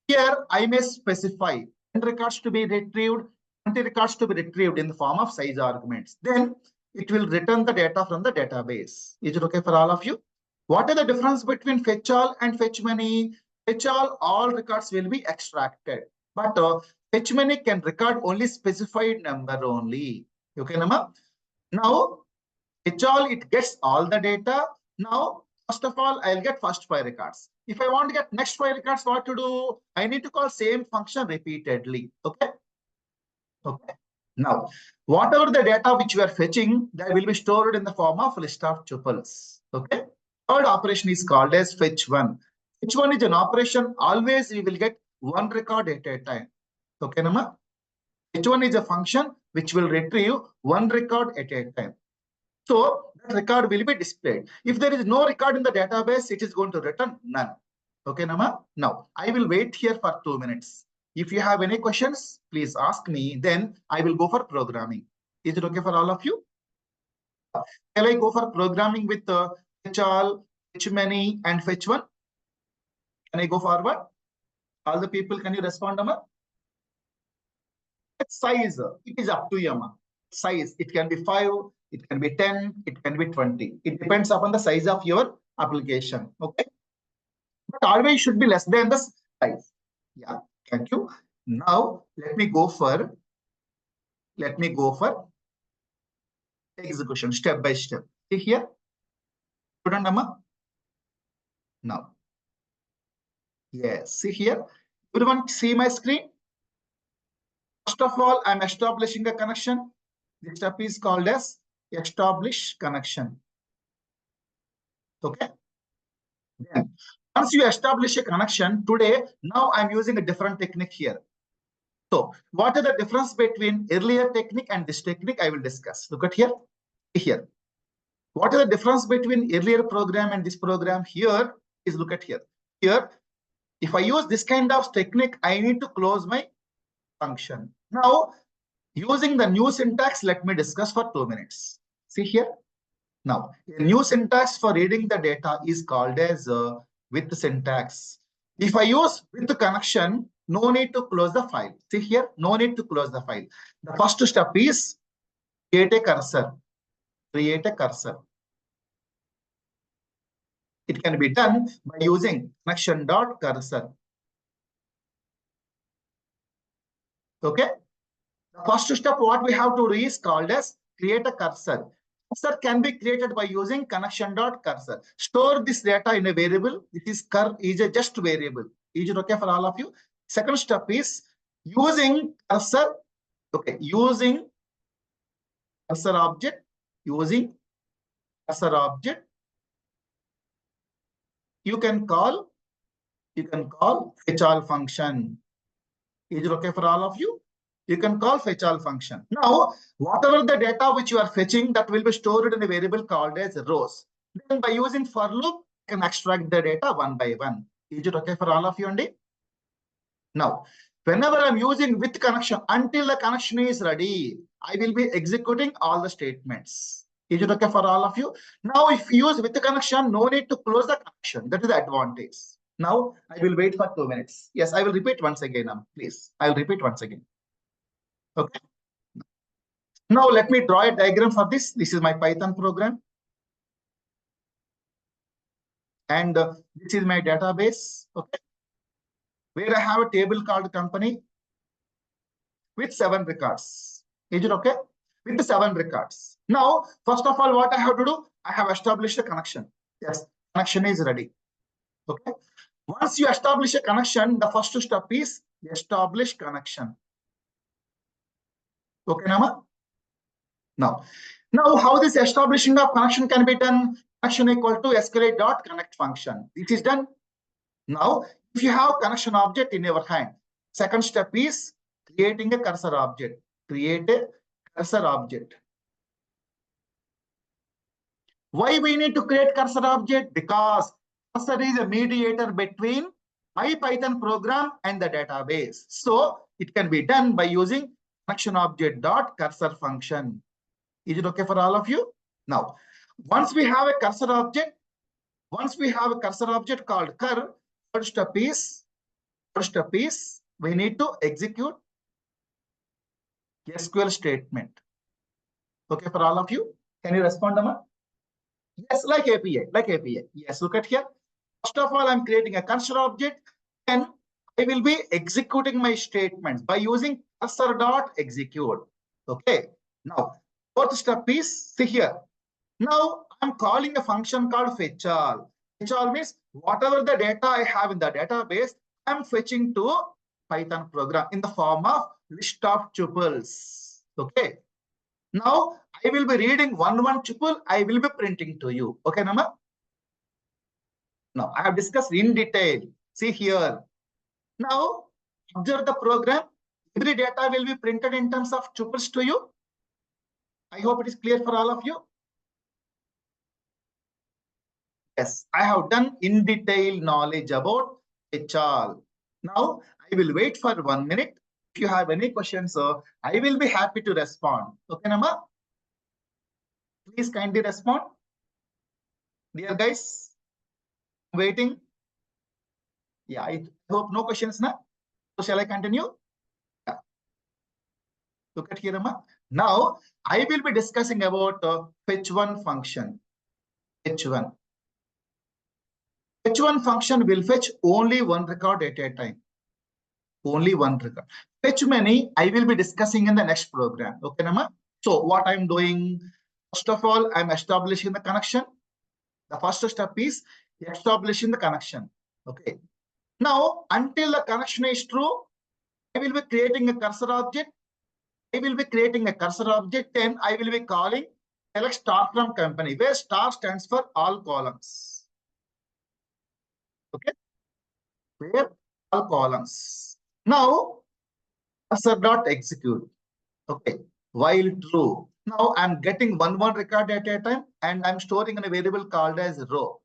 Here I may specify 10 records to be retrieved, 20 records to be retrieved in the form of size arguments. Then it will return the data from the database. Is it okay for all of you? What is the difference between fetchAll and fetchMany? fetchAll, all records will be extracted, but fetchMany can record only specified number only. Okay, Nama? Now, fetchAll, it gets all the data. Now, first of all, I'll get first 5 records. If I want to get next 5 records, what to do? I need to call same function repeatedly. Okay. Now, whatever the data which we are fetching, that will be stored in the form of list of tuples. Okay. Third operation is called as fetch1. Fetch1 is an operation. Always we will get 1 record at a time. Okay, Nama? Fetch1 is a function which will retrieve 1 record at a time. So that record will be displayed. If there is no record in the database, it is going to return none. Okay, Nama? Now, I will wait here for 2 minutes. If you have any questions, please ask me. Then I will go for programming. Is it okay for all of you? Shall I go for programming with fetchAll, fetchMany, and fetch1? Can I go forward? All the people, can you respond, Amma? Size, it is up to you, Amma. Size, it can be 5, it can be 10, it can be 20. It depends upon the size of your application. Okay. But always should be less than the size. Yeah, thank you. Now let me go for execution step by step. See here. Student Amma. Now. Yes, see here. Everyone see my screen? First of all, I'm establishing a connection. This step is called as establish connection. Okay. Then once you establish a connection, today, now I'm using a different technique here. So what are the difference between earlier technique and this technique? I will discuss. Look at here. Here. What is the difference between earlier program and this program? Here is look at here. Here, if I use this kind of technique, I need to close my function. Now, using the new syntax, let me discuss for 2 minutes. See here. Now, a new syntax for reading the data is called as with syntax. If I use with connection, no need to close the file. See here, no need to close the file. The first step is create a cursor. Create a cursor. It can be done by using connection.cursor. Okay. The first step, what we have to do is called as create a cursor. Cursor can be created by using connection.cursor. Store this data in a variable. This is a just variable. Is it okay for all of you? Second step is using cursor. Okay, using cursor object. Using cursor object. You can call fetch all function. Is it okay for all of you? You can call fetch all function. Now, whatever the data which you are fetching, that will be stored in a variable called as rows. Then by using for loop, you can extract the data one by one. Is it okay for all of you, Andy? Now, whenever I'm using with connection, until the connection is ready, I will be executing all the statements. Is it okay for all of you? Now, if you use with the connection, no need to close the connection. That is the advantage. Now, I will wait for 2 minutes. Yes, I will repeat once again, please. I will repeat once again. Okay. Now, let me draw a diagram for this. This is my Python program. And this is my database. Okay. Where I have a table called company with 7 records. Is it okay? With the 7 records. Now, first of all, what I have to do? I have established a connection. Yes, connection is ready. Okay. Once you establish a connection, the first step is establish connection. Okay, Nama? Now, how this establishing of connection can be done? Connection equal to Sqlite.connect function. This is done. Now, if you have connection object in your hand, second step is creating a cursor object. Create a cursor object. Why we need to create cursor object? Because cursor is a mediator between my Python program and the database. So it can be done by using connection object dot cursor function. Is it okay for all of you? Now, once we have a cursor object called cur, first step is we need to execute SQL statement. Okay for all of you? Can you respond, Amma? Yes, like API. Yes, look at here. First of all, I'm creating a cursor object, and I will be executing my statements by using cursor.execute. Okay. Now, fourth step is, see here. Now, I'm calling a function called fetch all. Fetch all means whatever the data I have in the database, I'm fetching to Python program in the form of list of tuples. Okay. Now, I will be reading one tuple. I will be printing to you. Okay, Nama? Now, I have discussed in detail. See here. Now, observe the program. Every data will be printed in terms of tuples to you. I hope it is clear for all of you. Yes, I have done in detail knowledge about fetch all. Now, I will wait for 1 minute. If you have any questions, I will be happy to respond. Okay, Nama? Please kindly respond. Dear guys, waiting. Yeah, I hope no questions now. So shall I continue? Yeah. Look at here, Amma. Now, I will be discussing about fetch1 function. Fetch1. Fetch1 function will fetch only one record at a time. Only one record. Fetch many, I will be discussing in the next program. Okay, Nama? So what I'm doing, first of all, I'm establishing the connection. The first step is establishing the connection. Okay. Now, until the connection is true, I will be creating a cursor object. Then I will be calling select star from company, where star stands for all columns. Okay. Where all columns. Now, Cursor.execute. Okay, while true. Now I'm getting one record at a time, and I'm storing in a variable called as row.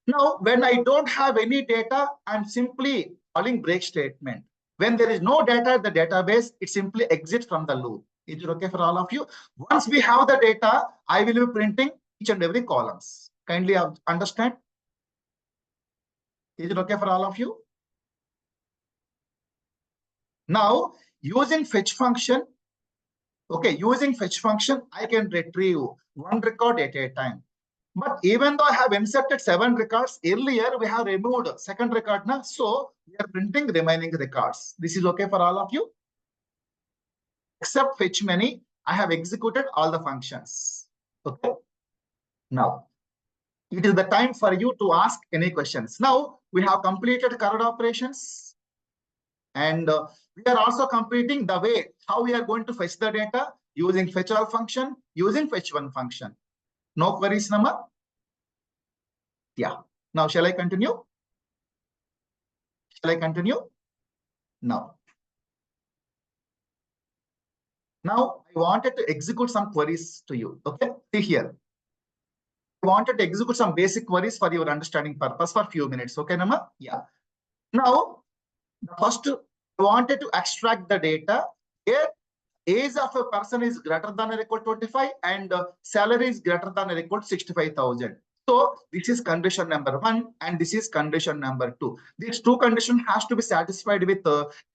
Now, when I don't have any data, I'm simply calling break statement. When there is no data at the database, it simply exits from the loop. Is it okay for all of you? Once we have the data, I will be printing each and every columns. Kindly understand. Is it okay for all of you? Now, using fetch function, okay, using fetch function, I can retrieve one record at a time. But even though I have inserted 7 records, earlier we have removed second record now. So we are printing remaining records. This is okay for all of you? Except fetch many, I have executed all the functions. Okay. Now, it is the time for you to ask any questions. Now, we have completed current operations. And we are also completing the way how we are going to fetch the data using fetch all function, using fetch one function. No queries, Nama? Yeah. Now, shall I continue? Shall I continue? Now. Now, I wanted to execute some queries to you. Okay, see here. I wanted to execute some basic queries for your understanding purpose for a few minutes. Okay, Nama? Yeah. Now, the first, I wanted to extract the data where age of a person is greater than or equal to 25 and salary is greater than or equal to 65,000. So this is condition number 1 and this is condition number 2. These two conditions has to be satisfied with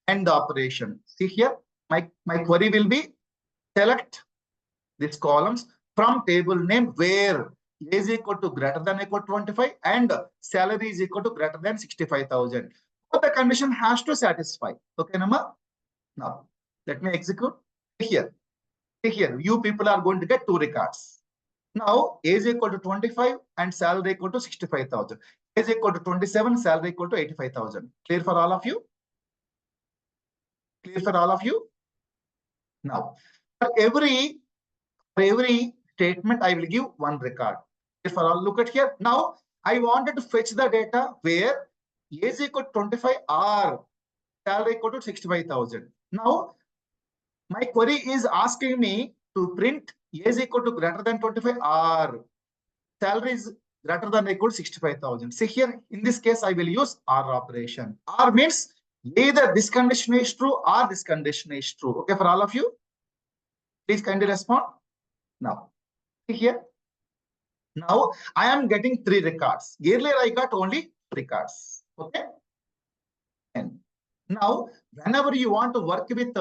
end operation. See here, my query will be select these columns from table name where age is equal to greater than or equal to 25 and salary is equal to greater than 65,000. But the condition has to satisfy. Okay, Nama? Now, let me execute. Here, you people are going to get 2 records. Now, age equal to 25 and salary equal to 65,000. Age equal to 27, salary equal to 85,000. Clear for all of you? Clear for all of you? Now, for every statement, I will give 1 record. Clear for all? Look at here. Now, I wanted to fetch the data where age equal to 25 or salary equal to 65,000. Now, my query is asking me to print age equal to greater than 25 or salary is greater than or equal to 65,000. See here, in this case, I will use OR operation. OR means either this condition is true or this condition is true. Okay, for all of you? Please kindly respond. Now, see here. Now, I am getting 3 records. Earlier, I got only records. Okay. And now, whenever you want to work with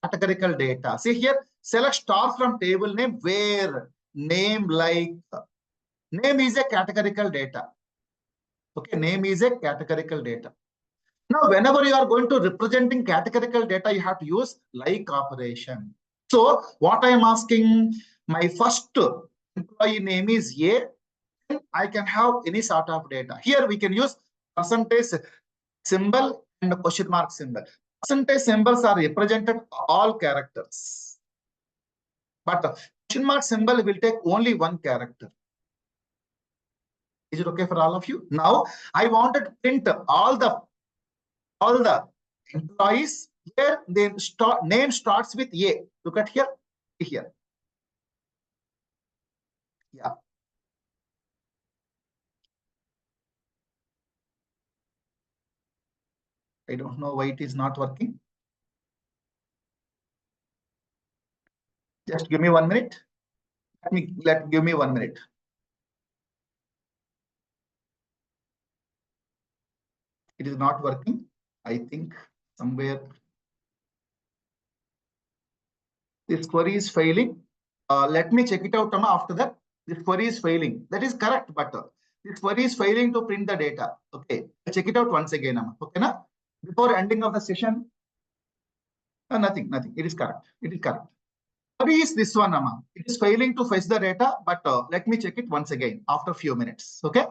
categorical data, see here, select star from table name where name is a categorical data. Okay, name is a categorical data. Now, whenever you are going to representing categorical data, you have to use like operation. So, what I am asking, my first employee name is A, and I can have any sort of data. Here we can use percentage symbol and a question mark symbol. Percentage symbols are represented all characters, but question mark symbol will take only 1 character. Is it okay for all of you? Now, I wanted to print all the employees where the name starts with A. Look at here. Here. Yeah. I don't know why it is not working. Just give me 1 minute. Give me 1 minute. It is not working. I think somewhere this query is failing. Let me check it out after that. This query is failing. That is correct, but this query is failing to print the data. Okay, check it out once again. Okay, na? Before ending of the session, nothing. It is correct. It is correct. Query is this one, Amma. It is failing to fetch the data, but let me check it once again after a few minutes. Okay,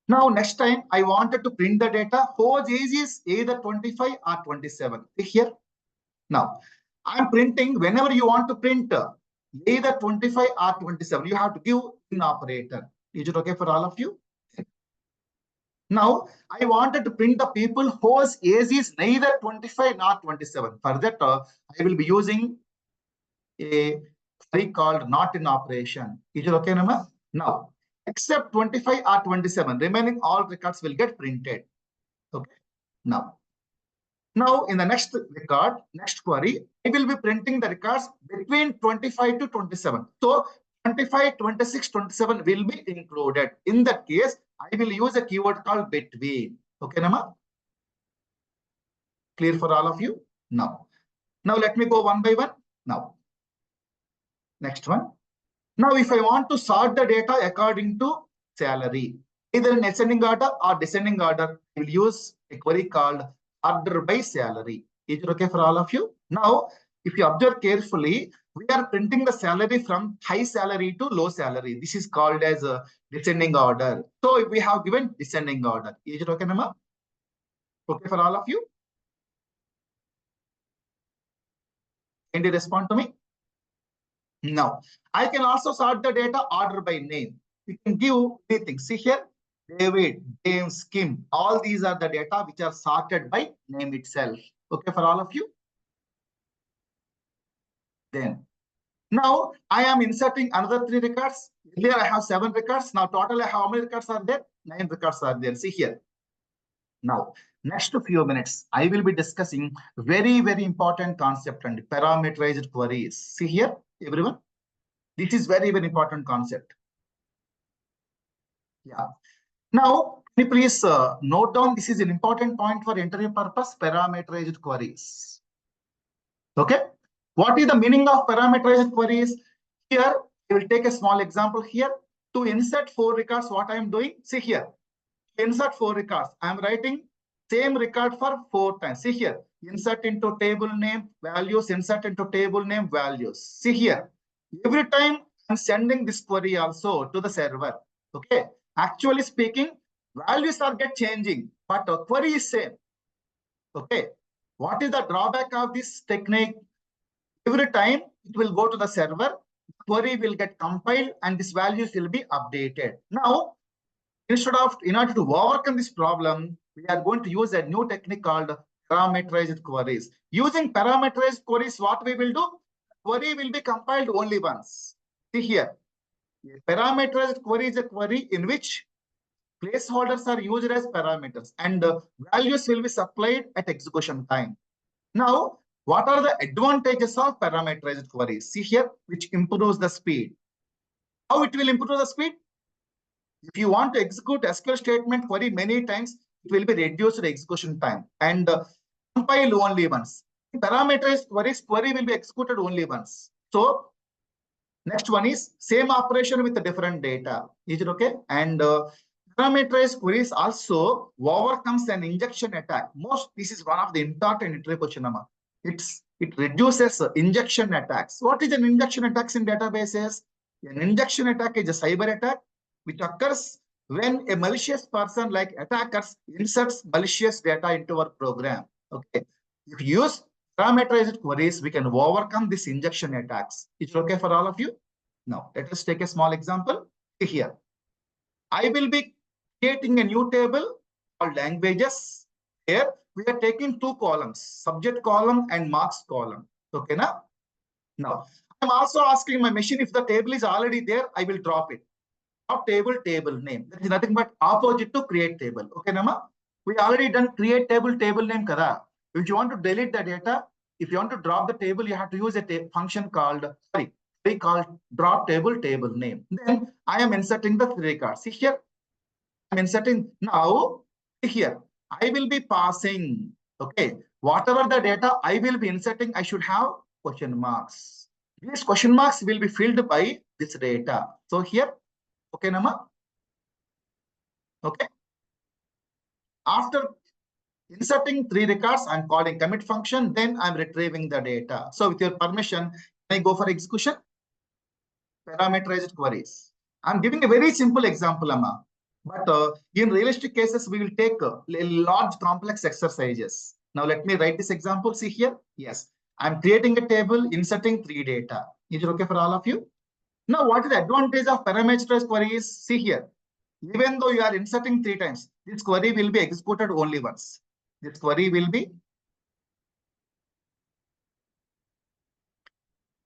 now next time I wanted to print the data. Whose age is either 25 or 27. Here. Now, I'm printing whenever you want to print either 25 or 27. You have to give in operator. Is it okay for all of you? Now, I wanted to print the people whose age is neither 25 nor 27. For that, I will be using a query called not in operation. Is it okay, Nama? Now, except 25 or 27, remaining all records will get printed. Okay. Now in the next record, next query, I will be printing the records between 25 to 27. So 25, 26, 27 will be included. In that case, I will use a keyword called between. Okay, Nama? Clear for all of you? Now let me go one by one. Now, next one. Now, if I want to sort the data according to salary, either in ascending order or descending order, I will use a query called order by salary. Is it okay for all of you? Now, if you observe carefully, we are printing the salary from high salary to low salary. This is called as a descending order. So we have given descending order. Is it okay, Nama? Okay for all of you? Can you respond to me? Now, I can also sort the data order by name. You can give anything. See here, David, James, Kim. All these are the data which are sorted by name itself. Okay for all of you? Then, now I am inserting another 3 records. Earlier I have 7 records. Now total how many records are there? 9 records are there. See here. Now, next few minutes, I will be discussing very, very important concept and parameterized queries. See here, everyone. This is very, very important concept. Yeah. Now, can you please note down, this is an important point for interview purpose, parameterized queries. Okay. What is the meaning of parameterized queries? Here, I will take a small example here. To insert 4 records, what I am doing? See here. To insert 4 records, I am writing same record for 4 times. See here. Insert into table name, values, insert into table name, values. See here. Every time I'm sending this query also to the server. Okay. Actually speaking, values are get changing, but the query is same. Okay. What is the drawback of this technique? Every time it will go to the server, query will get compiled and these values will be updated. Now, in order to overcome this problem, we are going to use a new technique called parameterized queries. Using parameterized queries, what we will do? Query will be compiled only once. See here. A parameterized query is a query in which placeholders are used as parameters and values will be supplied at execution time. Now, what are the advantages of parameterized queries? See here, which improves the speed. How it will improve the speed? If you want to execute SQL statement query many times, it will be reduced execution time and compile only once. In parameterized queries, query will be executed only once. So, next one is same operation with the different data. Is it okay? And parameterized queries also overcomes an injection attack. This is one of the important interview question. It reduces injection attacks. What is an injection attacks in databases? An injection attack is a cyber attack which occurs when a malicious person like attackers inserts malicious data into our program. Okay. If you use parameterized queries, we can overcome these injection attacks. It's okay for all of you? Now, let us take a small example here. I will be creating a new table called languages. Here, we are taking 2 columns, subject column and marks column. Okay, now? Now, I'm also asking my machine if the table is already there, I will drop it. Drop table name. That is nothing but opposite to create table. Okay, Nama? We already done create table name kada. If you want to delete the data, if you want to drop the table, you have to use a function called, drop table name. Then I am inserting the 3 records. See here, I'm inserting now. Here, I will be passing. Okay, whatever the data I will be inserting, I should have question marks. These question marks will be filled by this data. So here, okay, Nama? Okay. After inserting 3 records, I'm calling commit function, then I'm retrieving the data. So with your permission, can I go for execution? Parameterized queries. I'm giving a very simple example, Amma. But in realistic cases, we will take large complex exercises. Now let me write this example. See here. Yes, I'm creating a table, inserting 3 data. Is it okay for all of you? Now, what is the advantage of parameterized queries? See here. Even though you are inserting 3 times, this query will be executed only once. This query will be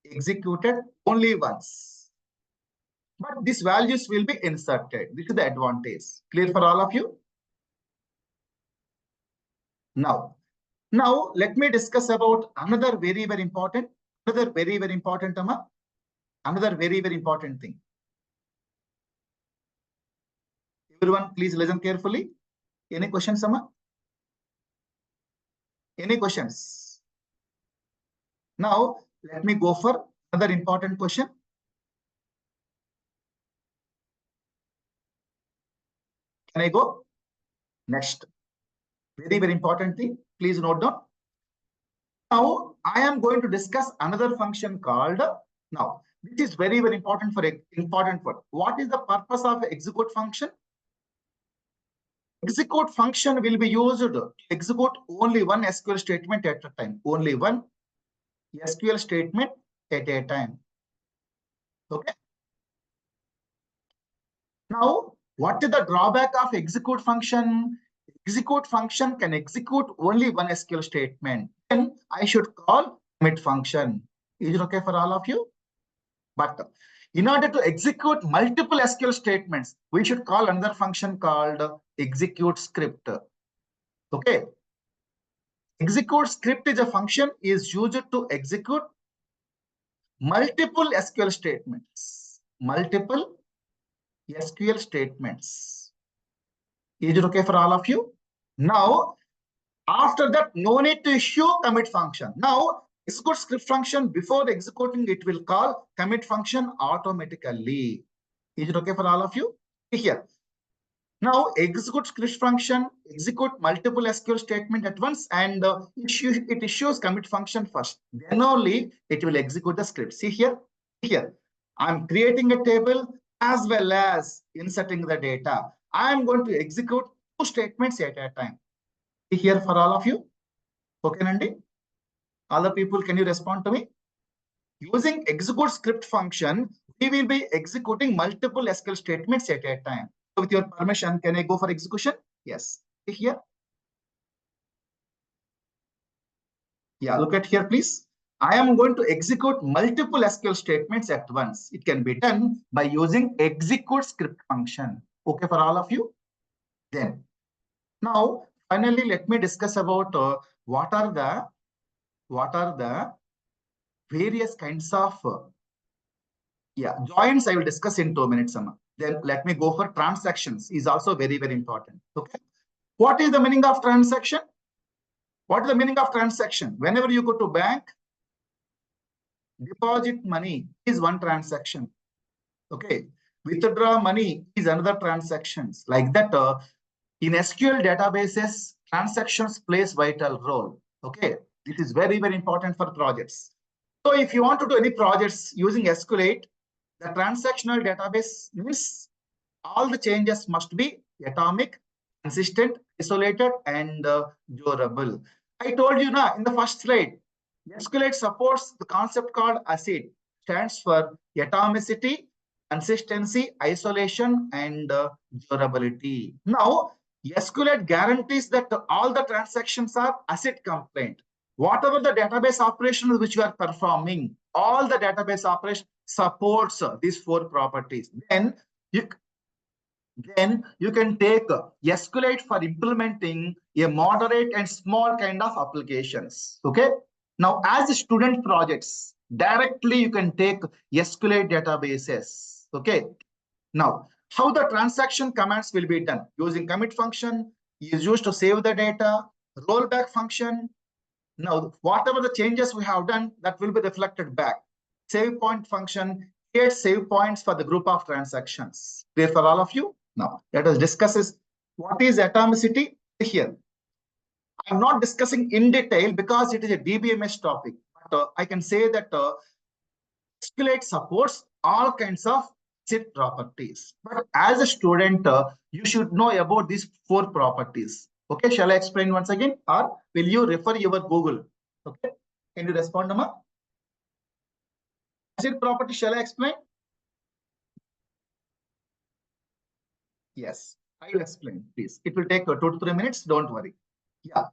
executed only once. But these values will be inserted. This is the advantage. Clear for all of you? Now let me discuss about another very, very important, Amma, another very, very important thing. Everyone, please listen carefully. Any questions, Amma? Any questions? Now, let me go for another important question. Can I go? Next. Very, very important thing. Please note down. Now, I am going to discuss another function called, now, this is very, very important for important word. What is the purpose of execute function? Execute function will be used to execute only one SQL statement at a time. Only one SQL statement at a time. Okay. Now, what is the drawback of execute function? Execute function can execute only one SQL statement. Then I should call commit function. Is it okay for all of you? But in order to execute multiple SQL statements, we should call another function called execute script. Okay. Execute script is a function is used to execute multiple SQL statements. Multiple SQL statements. Is it okay for all of you? Now, after that, no need to issue commit function. Now, execute script function, before executing, it will call commit function automatically. Is it okay for all of you? Here. Now, execute script function, execute multiple SQL statement at once, and it issues commit function first. Then only it will execute the script. See here. Here, I'm creating a table as well as inserting the data. I'm going to execute 2 statements at a time. See here for all of you. Okay, Nandi? Other people, can you respond to me? Using execute script function, we will be executing multiple SQL statements at a time. So with your permission, can I go for execution? Yes. See here. Yeah, look at here, please. I am going to execute multiple SQL statements at once. It can be done by using execute script function. Okay for all of you? Then, now, finally, let me discuss about what are the various kinds of joins. I will discuss in 2 minutes. Then let me go for transactions. Is also very, very important. Okay. What is the meaning of transaction? What is the meaning of transaction? Whenever you go to bank, deposit money is one transaction. Okay. Withdraw money is another transactions. Like that, in SQL databases, transactions plays vital role. Okay. This is very, very important for projects. So if you want to do any projects using Sqlite, the transactional database means all the changes must be atomic, consistent, isolated, and durable. I told you now in the first slide, Sqlite supports the concept called ACID, stands for atomicity, consistency, isolation, and durability. Now, Sqlite guarantees that all the transactions are ACID compliant. Whatever the database operations which you are performing, all the database operation supports these 4 properties. Then you can take Sqlite for implementing a moderate and small kind of applications. Okay. Now, as student projects, directly you can take Sqlite databases. Okay. Now, how the transaction commands will be done? Using commit function is used to save the data, rollback function. Now, whatever the changes we have done, that will be reflected back. Save point function creates save points for the group of transactions. Clear for all of you? Now, let us discuss what is atomicity here. I'm not discussing in detail because it is a DBMS topic. But I can say that Sqlite supports all kinds of set properties. But as a student, you should know about these 4 properties. Okay, shall I explain once again, or will you refer your Google? Okay, can you respond, Amma? Set property, shall I explain? Yes, I will explain, please. It will take 2 to 3 minutes. Don't worry. Yeah.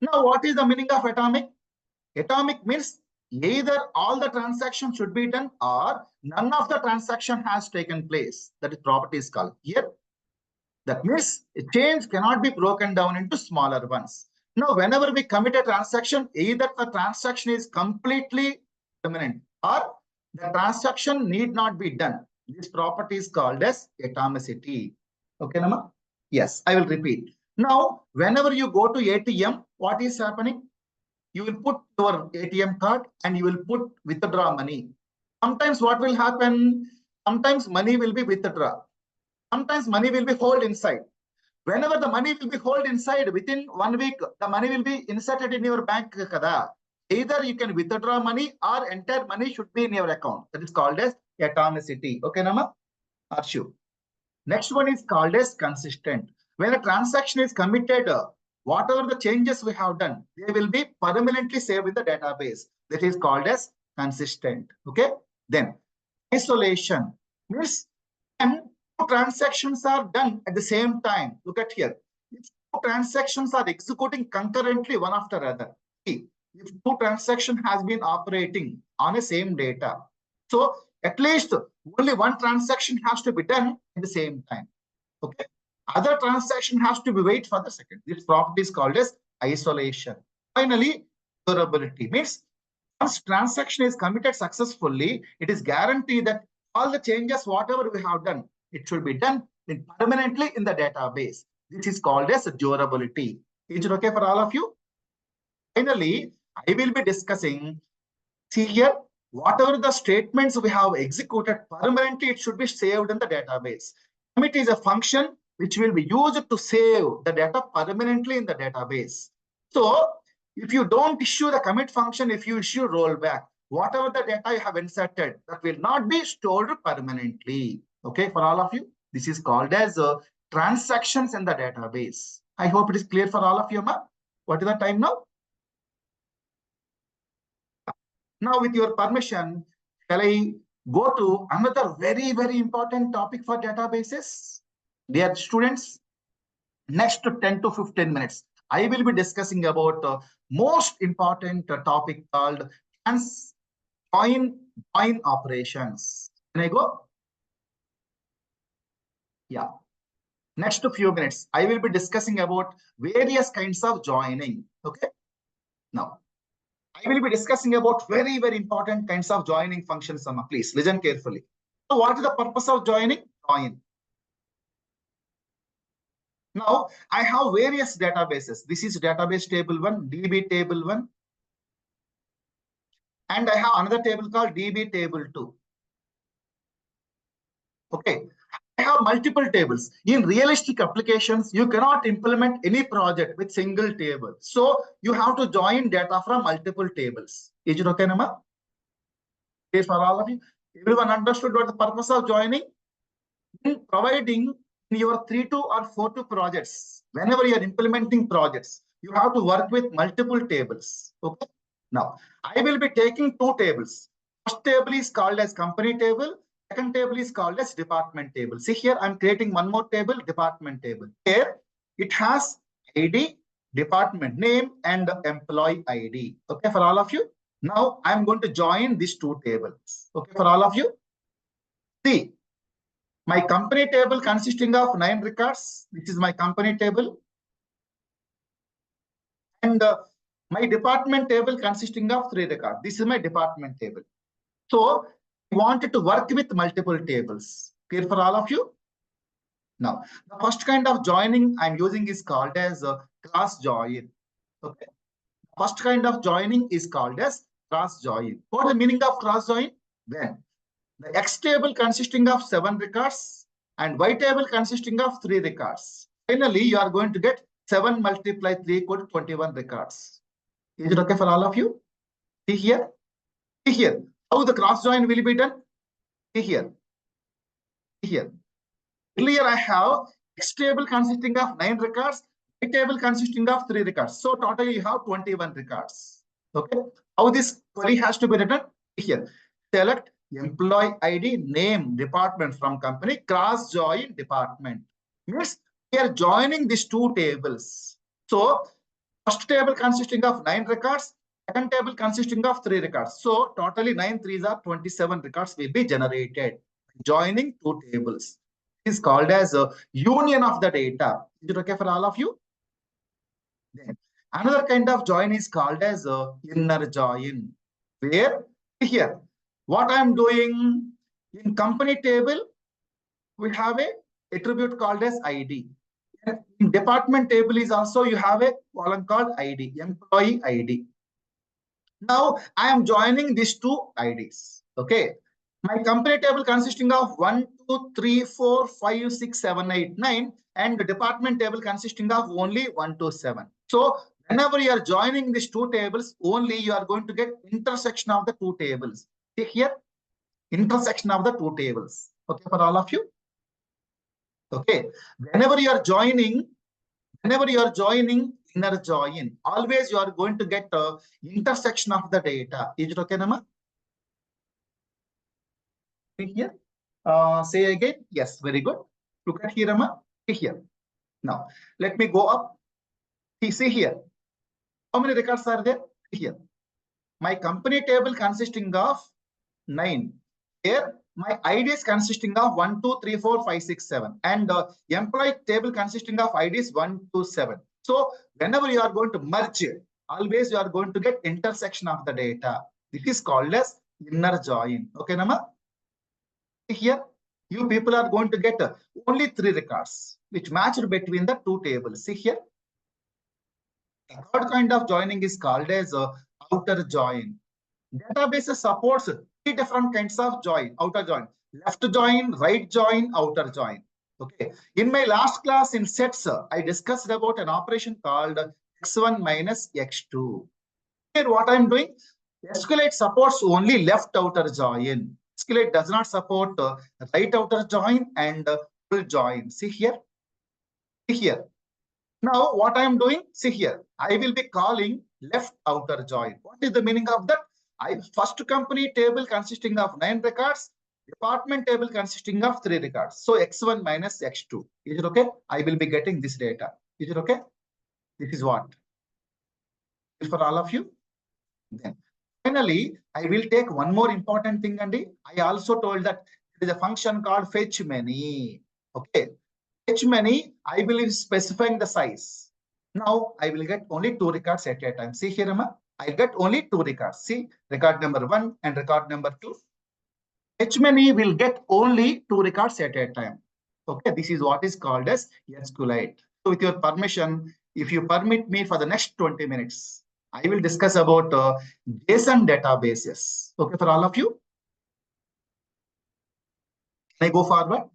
Now, what is the meaning of atomic? Atomic means either all the transaction should be done or none of the transaction has taken place. That is property is called here. That means a change cannot be broken down into smaller ones. Now, whenever we commit a transaction, either the transaction is completely permanent or the transaction need not be done. This property is called as atomicity. Okay, Nama? Yes, I will repeat. Now, whenever you go to ATM, what is happening? You will put your ATM card and you will put withdraw money. Sometimes what will happen? Sometimes money will be withdrawn. Sometimes money will be held inside. Whenever the money will be held inside, within 1 week, the money will be inserted in your bank. Kada. Either you can withdraw money or entire money should be in your account. That is called as atomicity. Okay, Nama? Arshu. Next one is called as consistent. When a transaction is committed, whatever the changes we have done, they will be permanently saved in the database. That is called as consistent. Okay. Then isolation means when two transactions are done at the same time. Look at here. If two transactions are executing concurrently one after other. See, if two transactions has been operating on the same data. So at least only one transaction has to be done at the same time. Okay. Other transaction has to be wait for the second. This property is called as isolation. Finally, durability means once transaction is committed successfully, it is guaranteed that all the changes, whatever we have done, it should be done permanently in the database. This is called as durability. Is it okay for all of you? Finally, I will be discussing, see here, whatever the statements we have executed permanently, it should be saved in the database. Commit is a function which will be used to save the data permanently in the database. So if you don't issue the commit function, if you issue rollback, whatever the data you have inserted, that will not be stored permanently. Okay, for all of you, this is called as transactions in the database. I hope it is clear for all of you, ma. What is the time now? Now, with your permission, shall I go to another very, very important topic for databases? Dear students, next 10 to 15 minutes, I will be discussing about most important topic called join operations. Can I go? Yeah. Next few minutes, I will be discussing about various kinds of joining. Okay. Now, I will be discussing about very, very important kinds of joining functions. Please listen carefully. So what is the purpose of joining? Join. Now, I have various databases. This is database table 1, DB table 1. And I have another table called DB table 2. Okay. I have multiple tables. In realistic applications, you cannot implement any project with single table. So you have to join data from multiple tables. Is it okay, Nama? Okay, for all of you. Everyone understood what the purpose of joining? In providing in your 3 to or 4 to projects, whenever you are implementing projects, you have to work with multiple tables. Okay. Now, I will be taking 2 tables. First table is called as company table. Second table is called as department table. See here, I'm creating one more table, department table. Here, it has ID, department name, and employee ID. Okay, for all of you. Now, I'm going to join these 2 tables. Okay, for all of you. See, my company table consisting of 9 records. This is my company table. And my department table consisting of 3 records. This is my department table. So I wanted to work with multiple tables. Clear for all of you? Now, the first kind of joining I'm using is called as cross join. Okay. First kind of joining is called as cross join. What is the meaning of cross join? Then the X table consisting of 7 records and Y table consisting of 3 records. Finally, you are going to get 7 multiply 3 equal to 21 records. Is it okay for all of you? See here. See here. How the cross join will be done? See here. See here. Earlier, I have X table consisting of 9 records, Y table consisting of 3 records. So totally you have 21 records. Okay. How this query has to be written? Here. Select employee ID, name, department from company, cross join department. Means we are joining these two tables. So first table consisting of 9 records, second table consisting of 3 records. So totally 9 threes are 27 records will be generated. Joining two tables is called as a union of the data. Is it okay for all of you? Then another kind of join is called as a inner join. Where here, what I am doing in company table, we have a attribute called as ID. In department table is also you have a column called ID, employee ID. Now I am joining these two IDs. Okay. My company table consisting of 1, 2, 3, 4, 5, 6, 7, 8, 9, and the department table consisting of only 1 to 7. So whenever you are joining these two tables, only you are going to get intersection of the two tables. See here, intersection of the two tables. Okay, for all of you. Okay, whenever you are joining inner join, always you are going to get a intersection of the data. Is it okay, Nama? Here. Say again. Yes, very good. Look at here, Nama. Here. Now, let me go up. See here. How many records are there? Here. My company table consisting of 9. Here, my IDs consisting of 1, 2, 3, 4, 5, 6, 7. And employee table consisting of IDs 1 to 7. So whenever you are going to merge, always you are going to get intersection of the data. This is called as inner join. Okay, Nama? Here, you people are going to get only 3 records, which match between the two tables. See here. The third kind of joining is called as outer join. Databases supports 3 different kinds of join, outer join, left join, right join, outer join. Okay. In my last class in sets, I discussed about an operation called x1 minus x2. Here what I'm doing, Sqlite supports only left outer join. Sqlite does not support right outer join and full join. See here. See here. Now, what I am doing, see here, I will be calling left outer join. What is the meaning of that? First company table consisting of 9 records, department table consisting of 3 records. So x1 minus x2. Is it okay? I will be getting this data. Is it okay? This is what? For all of you. Then finally, I will take one more important thing, Andy. I also told that there is a function called fetch many. Okay. Fetch many, I will be specifying the size. Now I will get only 2 records at a time. See here, Amma, I get only 2 records. See, record number 1 and record number 2. Fetch many will get only 2 records at a time. Okay, this is what is called as Sqlite. So with your permission, if you permit me for the next 20 minutes, I will discuss about JSON databases. Okay, for all of you. Can I go forward?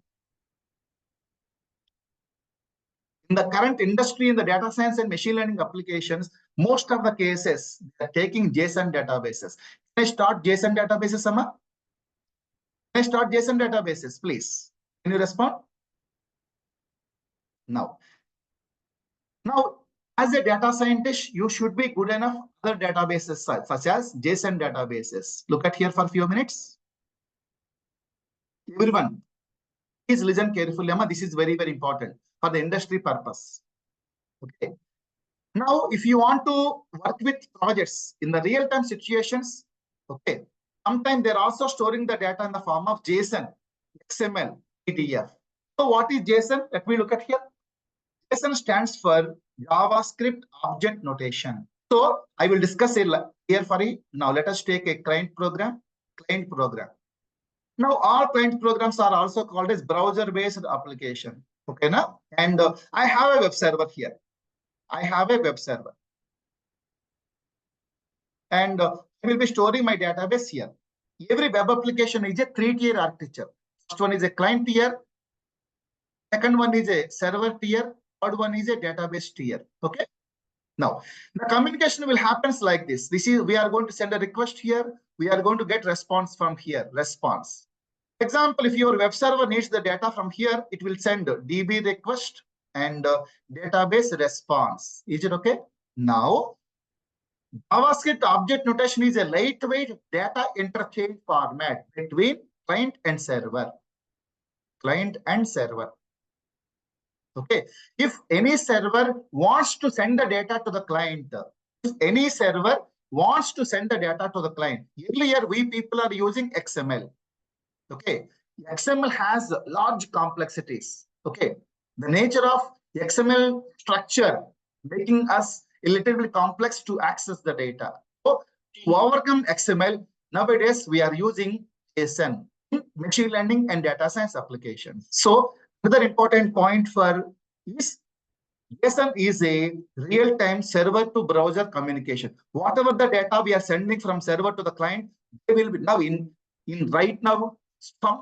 In the current industry, in the data science and machine learning applications, most of the cases they are taking JSON databases. Can I start JSON databases, Sama? Can I start JSON databases, please? Can you respond? Now, as a data scientist, you should be good enough other databases such as JSON databases. Look at here for a few minutes. Everyone, please listen carefully, Amma. This is very, very important for the industry purpose. Okay. Now, if you want to work with projects in the real-time situations, okay, sometimes they're also storing the data in the form of JSON, XML, PDF. So what is JSON? Let me look at here. JSON stands for JavaScript Object Notation. So I will discuss it here for you. Now let us take a client program. Now all client programs are also called as browser-based application. Okay, now? And I have a web server here. I have a web server. And I will be storing my database here. Every web application is a 3-tier architecture. First one is a client tier. Second one is a server tier. Third one is a database tier. Okay. Now, the communication will happen like this. We are going to send a request here. We are going to get response from here. Response. Example, if your web server needs the data from here, it will send DB request and database response. Is it okay? Now, JavaScript object notation is a lightweight data interchange format between client and server. Client and server. Okay. If any server wants to send the data to the client, if any server wants to send the data to the client, earlier we people are using XML. Okay. XML has large complexities. Okay. The nature of XML structure making us a little bit complex to access the data. So to overcome XML, nowadays we are using JSON in machine learning and data science applications. So another important point for is JSON is a real-time server-to-browser communication. Whatever the data we are sending from server to the client, they will be now in right now.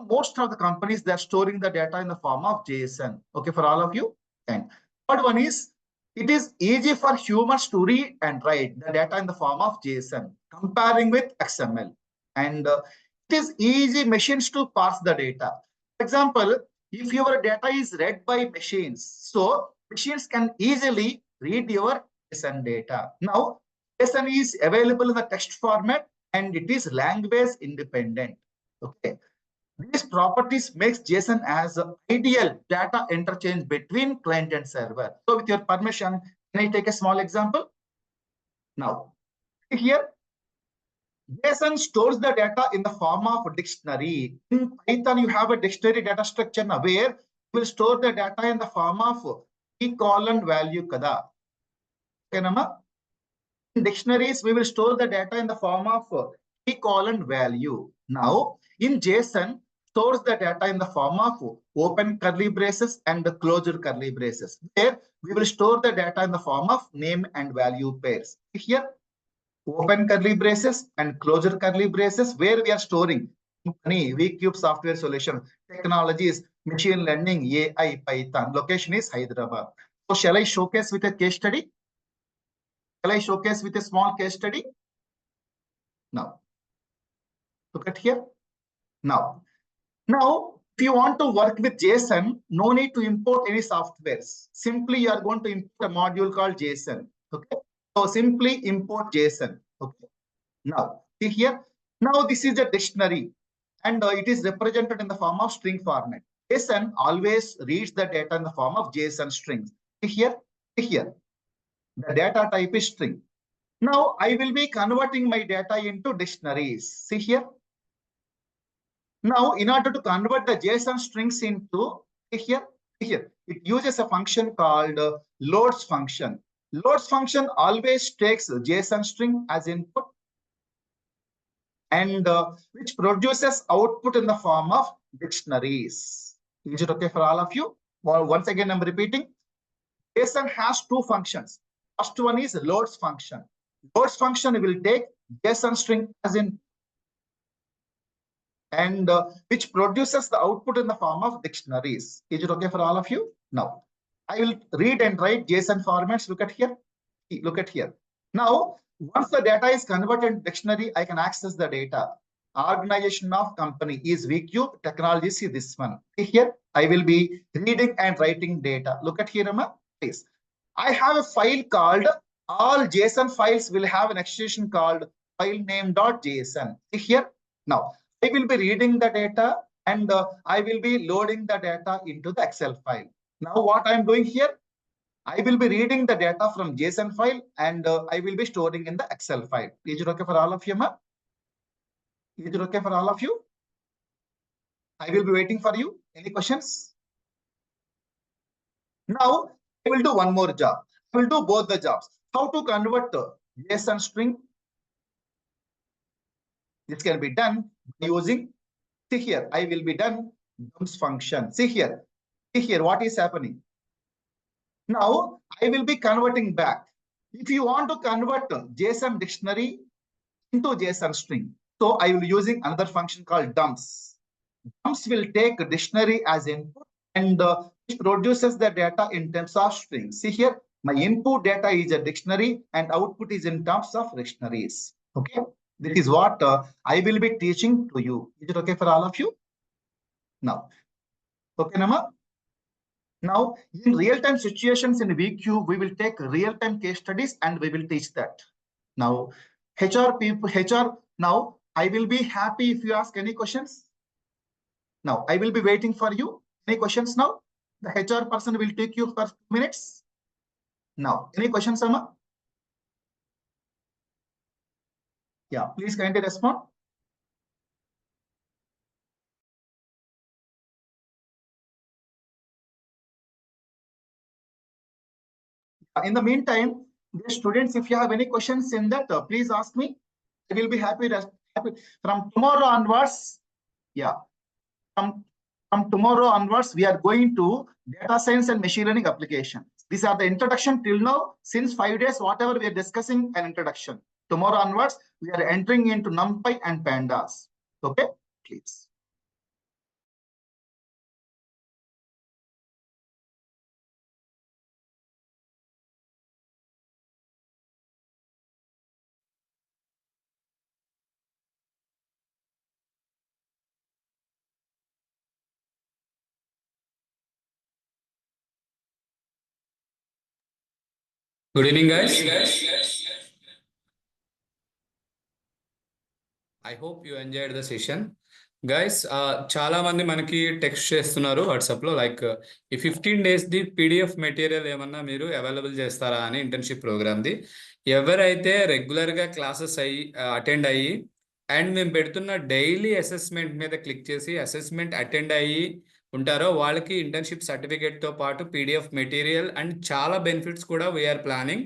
Most of the companies they are storing the data in the form of JSON. Okay, for all of you. And third one is it is easy for humans to read and write the data in the form of JSON, comparing with XML. And it is easy machines to parse the data. For example, if your data is read by machines, so machines can easily read your JSON data. Now, JSON is available in the text format and it is language independent. Okay. These properties makes JSON as ideal data interchange between client and server. So with your permission, can I take a small example? Now, here JSON stores the data in the form of a dictionary. In Python, you have a dictionary data structure now where you will store the data in the form of key colon value kada. Okay, in dictionaries, we will store the data in the form of key colon value. Now, in JSON, stores the data in the form of open curly braces and the closure curly braces. There, we will store the data in the form of name and value pairs. Here, open curly braces and closure curly braces where we are storing company VCube software solution technologies, machine learning, AI, Python. Location is Hyderabad. So shall I showcase with a case study? Shall I showcase with a small case study? Now, look at here. Now, if you want to work with JSON, no need to import any softwares. Simply, you are going to import a module called JSON. Okay. So simply import JSON. Okay. Now, see here. Now, this is a dictionary and it is represented in the form of string format. JSON always reads the data in the form of JSON strings. See here. See here. The data type is string. Now, I will be converting my data into dictionaries. See here. Now, in order to convert the JSON strings into here, it uses a function called loads function. Loads function always takes JSON string as input and which produces output in the form of dictionaries. Is it okay for all of you? Well, once again, I'm repeating. JSON has two functions. First one is loads function. Loads function will take JSON string as in and which produces the output in the form of dictionaries. Is it okay for all of you? Now, I will read and write JSON formats. Look at here. Look at here. Now, once the data is converted in dictionary, I can access the data. Organization of company is VCube. Technologies is this one. Here, I will be reading and writing data. Look at here, Amma. Please. I have a file called all JSON files will have an extension called file name.json. Here. Now, I will be reading the data and I will be loading the data into the Excel file. Now, what I'm doing here, I will be reading the data from JSON file and I will be storing in the Excel file. Is it okay for all of you, ma? Is it okay for all of you? I will be waiting for you. Any questions? Now, I will do one more job. I will do both the jobs. How to convert JSON string? This can be done using, see here, I will be done dumps function. See here, what is happening? Now, I will be converting back. If you want to convert JSON dictionary into JSON string, so I will be using another function called dumps. Dumps will take a dictionary as input and it produces the data in terms of strings. See here, my input data is a dictionary and output is in terms of dictionaries. Okay, this is what I will be teaching to you. Is it okay for all of you? Now, okay, Nama? Now, in real-time situations in VQ, we will take real-time case studies and we will teach that. Now, now I will be happy if you ask any questions. Now, I will be waiting for you. Any questions now? The HR person will take you for 2 minutes. Now, any questions, Amma? Yeah, please kindly respond. In the meantime, dear students, if you have any questions in that, please ask me. I will be happy from tomorrow onwards. Yeah, from tomorrow onwards, we are going to data science and machine learning application. These are the introduction till now. Since 5 days, whatever we are discussing, an introduction. Tomorrow onwards, we are entering into NumPy and Pandas. Okay, please. Good evening, guys. I hope you enjoyed the session. Guys చాలా మంది మనకి text చేస్తున్నారు వాట్సాప్లో like ఈ 15 డేస్ది PDF material ఏమన్నా మీరు available చేస్తారా అని ఇంటర్న్షిప్ ప్రోగ్రామ్ది. ఎవరైతే రెగ్యులర్గా క్లాసెస్ అటెండ్ అయ్యి అండ్ మేము పెడుతున్న డైలీ అసెస్మెంట్ మీద క్లిక్ చేసి అసెస్మెంట్ అటెండ్ అయ్యి ఉంటారో వాళ్ళకి ఇంటర్న్షిప్ సర్టిఫికేట్తో పాటు పీడిఎఫ్ మెటీరియల్ అండ్ చాలా బెనిఫిట్స్ కూడా వీఆర్ ప్లానింగ్.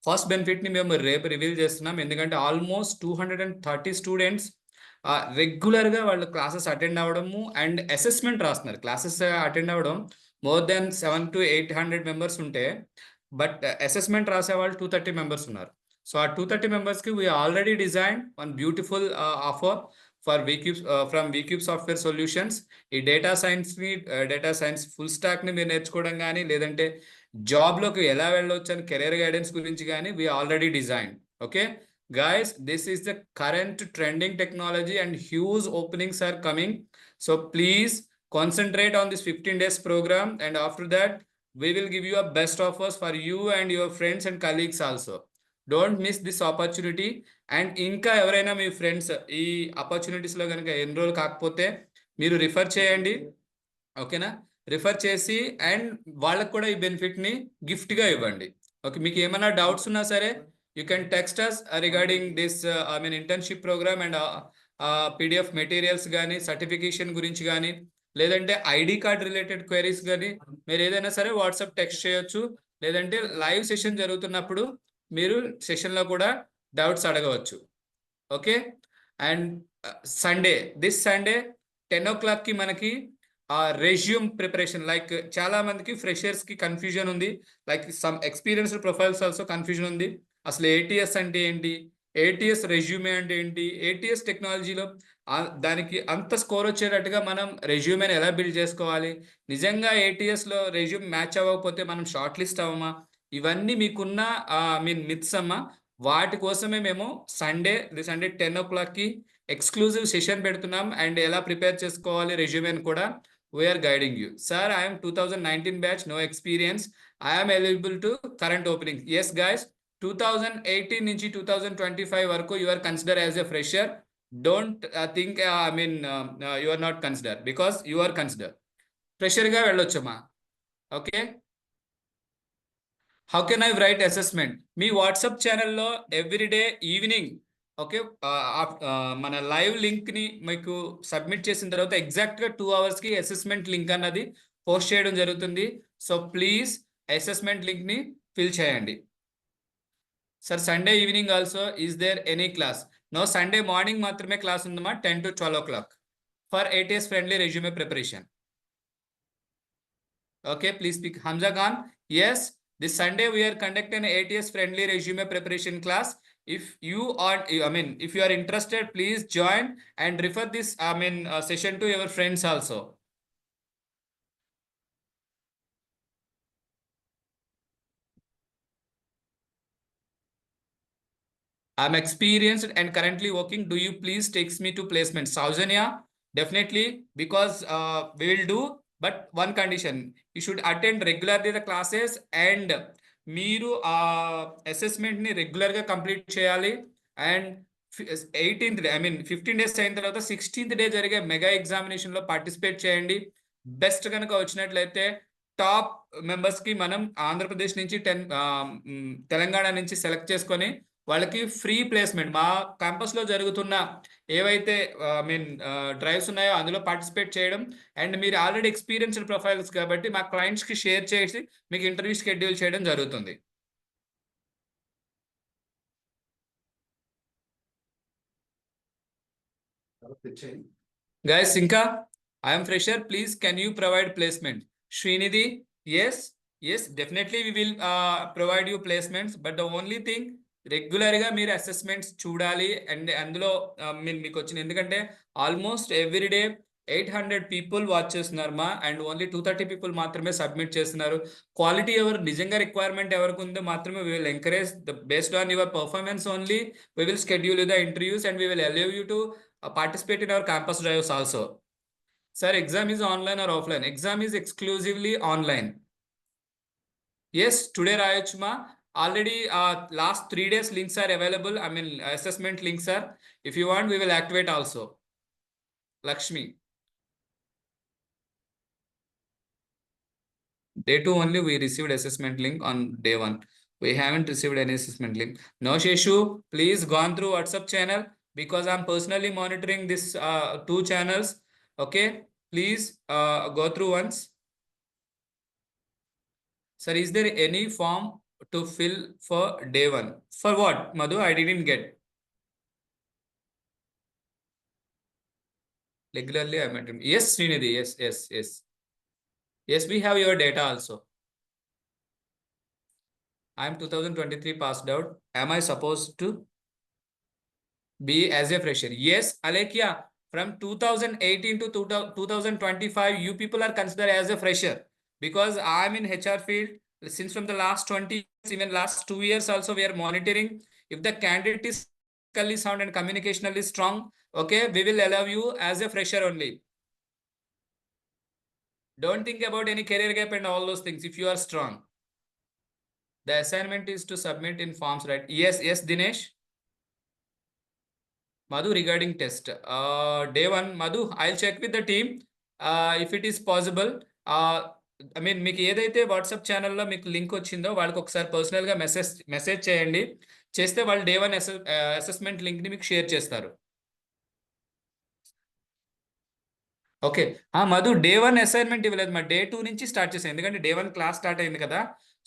ఫస్ట్ బెనిఫిట్ని మేము రేపు రివీల్ చేస్తున్నాం, ఎందుకంటే ఆల్మోస్ట్ 230 స్టూడెంట్స్ రెగ్యులర్గా వాళ్ళు క్లాసెస్ అటెండ్ అవ్వడము అండ్ అసెస్మెంట్ రాస్తున్నారు. క్లాసెస్ అటెండ్ అవ్వడం మోర్ దెన్ 700 to 800 మెంబర్స్ ఉంటే, బట్ అసెస్మెంట్ రాసే వాళ్ళు 230 మెంబర్స్ ఉన్నారు. సో ఆ 230 మెంబర్స్కి we already design one beautiful offer for VCube from VCube software solutions. ఈ డేటా సైన్స్ ఫుల్ స్టాక్ని మీరు నేర్చుకోవడం కానీ, లేదంటే జాబ్లోకి ఎలా వెళ్ళవచ్చు అని కెరీర్ గైడెన్స్ గురించి కానీ we already design. Okay guys, this is the current trending technology and huge openings are coming, so please concentrate on this 15 days program, and after that we will give you a best offers for you and your friends and colleagues also. Don't miss this opportunity. And ఇంకా ఎవరైనా మీ friends ఈ ఆపర్చునిటీస్లో కనుక enrol కాకపోతే మీరు refer చేయండి, ఓకేనా? Refer చేసి and వాళ్ళకు కూడా ఈ బెనిఫిట్ని గిఫ్ట్గా ఇవ్వండి. ఓకే, మీకు ఏమైనా డౌట్స్ ఉన్నా సరే you can text us regarding this internship program and PDF materials కానీ, సర్టిఫికేషన్ గురించి కానీ, లేదంటే ఐడి కార్డ్ రిలేటెడ్ క్వైరీస్ కానీ మీరు ఏదైనా సరే వాట్సాప్ టెక్స్ట్ చేయొచ్చు, లేదంటే లైవ్ సెషన్ జరుగుతున్నప్పుడు మీరు సెషన్లో కూడా డౌట్స్ అడగవచ్చు. ఓకే, అండ్ దిస్ సండే 10 o'clockకి మనకి రెజ్యూమ్ ప్రిపరేషన్, లైక్ చాలా మందికి ఫ్రెషర్స్కి కన్ఫ్యూజన్ ఉంది, like some experienced profiles also confusion ఉంది. అసలు ఏటీఎస్ అంటే ఏంటి, ఏటీఎస్ రెజ్యూమే అంటే ఏంటి, ఏటీఎస్ టెక్నాలజీలో దానికి అంత స్కోర్ వచ్చేటట్టుగా మనం రెజ్యూమేని ఎలా బిల్డ్ చేసుకోవాలి, నిజంగా ఏటీఎస్లో రెజ్యూమ్ మ్యాచ్ అవ్వకపోతే మనం షార్ట్ లిస్ట్ అవ్వమా, ఇవన్నీ మీకున్న మిత్స్ అమ్మా. వాటి కోసమే మేము సండే 10 o'clockకి ఎక్స్క్లూజివ్ సెషన్ పెడుతున్నాం. అండ్ ఎలా ప్రిపేర్ చేసుకోవాలి రెజ్యూమేని కూడా we are guiding you. Sir, I'm 2019 batch, no experience, I'm eligible to current opening. Yes guys, 2018 నుంచి 2025 వరకు you are considered as a fresher. Don't think you are not considered, because you are considered. Fresher గా వెళ్ళొచ్చమ్మా. Okay, how can I write assessment? మీ WhatsApp ఛానల్లో everyday evening, okay, మన live లింక్ని మీకు submit చేసిన తర్వాత ఎగ్జాక్ట్గా 2 hours అసెస్మెంట్ లింక్ అన్నది పోస్ట్ చేయడం జరుగుతుంది. సో ప్లీజ్ అసెస్మెంట్ లింక్ని ఫిల్ చేయండి. Sir, Sunday evening also is there any class? No, Sunday morning మాత్రమే క్లాస్ ఉందమ్మా, 10 to 12 o'clock for ATS friendly resume preparation. Okay, please speak. Hamza Khan, yes, this Sunday we are conducting ATS friendly resume preparation class. If you are interested, please join and refer this session to your friends also. I'm experienced and currently working. Do you please text me to placement? Saujanya, definitely, because we will do, but one condition, you should attend regularly the classes and మీరు ఆ అసెస్మెంట్ని రెగ్యులర్గా complete చేయాలి. And 15 days అయిన తర్వాత 16th day జరిగే mega ఎగ్జామినేషన్లో participate చేయండి. Best కనుక వచ్చినట్లయితే టాప్ మెంబర్స్ కి మనం ఆంధ్రప్రదేశ్ నుంచి తెలంగాణ నుంచి సెలెక్ట్ చేసుకొని వాళ్ళకి ఫ్రీ ప్లేస్మెంట్ మా క్యాంపస్ లో జరుగుతున్న ఏవైతే డ్రైవ్స్ ఉన్నాయో అందులో పార్టిసిపేట్ చేయడం, అండ్ మీరు ఆల్రెడీ ఎక్స్పీరియన్స్డ్ ప్రొఫైల్స్ కాబట్టి మా క్లయింట్స్ కి షేర్ చేసి మీకు ఇంటర్వ్యూ షెడ్యూల్ చేయడం జరుగుతుంది. Guys, Sinka, I am fresher. Please, can you provide placement? Srinidhi, yes, definitely we will provide you placements. But the only thing, రెగ్యులర్గా మీరు అసెస్మెంట్స్ చూడాలి. అండ్ అందులో మీకు వచ్చిన ఎందుకంటే almost every day 800 people watch చేస్తున్నారు మా, అండ్ ఓన్లీ 230 పీపుల్ మాత్రమే సబ్మిట్ చేస్తున్నారు. క్వాలిటీ ఎవరు నిజంగా రిక్వైర్మెంట్ ఎవరికి ఉందో మాత్రమే we will encourage the based on your performance only we will schedule you the interviews and we will allow you to participate in our campus drives also. Sir, exam is online or offline? Exam is exclusively online. Yes, today Rayachma, already last 3 days links are available. Assessment links are. If you want, we will activate also. Lakshmi. Day 2 only we received assessment link on day 1. We haven't received any assessment link. No Sheshu, please gone through WhatsApp channel because I'm personally monitoring this 2 channels. Okay, please go through once. Sir, is there any form to fill for day 1? For what, Madhu? I didn't get. Regularly I met him. Yes, Srinidhi. Yes. Yes, we have your data also. I am 2023 passed out. Am I supposed to be as a fresher? Yes, Alekia, from 2018 to 2025, you people are considered as a fresher because I'm in HR field since from the last 20 years, even last 2 years also we are monitoring. If the candidate is technically sound and communicationally strong, okay, we will allow you as a fresher only. Don't think about any career gap and all those things if you are strong. The assignment is to submit in forms, right? Yes, Dinesh. Madhu, regarding test. Day 1, Madhu, I'll check with the team if it is possible. మీకు ఏదైతే WhatsApp ఛానల్లో మీకు link వచ్చిందో వాళ్ళకి ఒకసారి పర్సనల్గా message చేయండి. చేస్తే వాళ్ళు డే 1 అసెస్మెంట్ లింక్ని మీకు షేర్ చేస్తారు. ఓకే, మధు డే 1 అసైన్మెంట్ ఇవ్వలేదు, మా డే 2 నుంచి స్టార్ట్ చేసాం. ఎందుకంటే డే 1 క్లాస్ స్టార్ట్ అయింది కదా,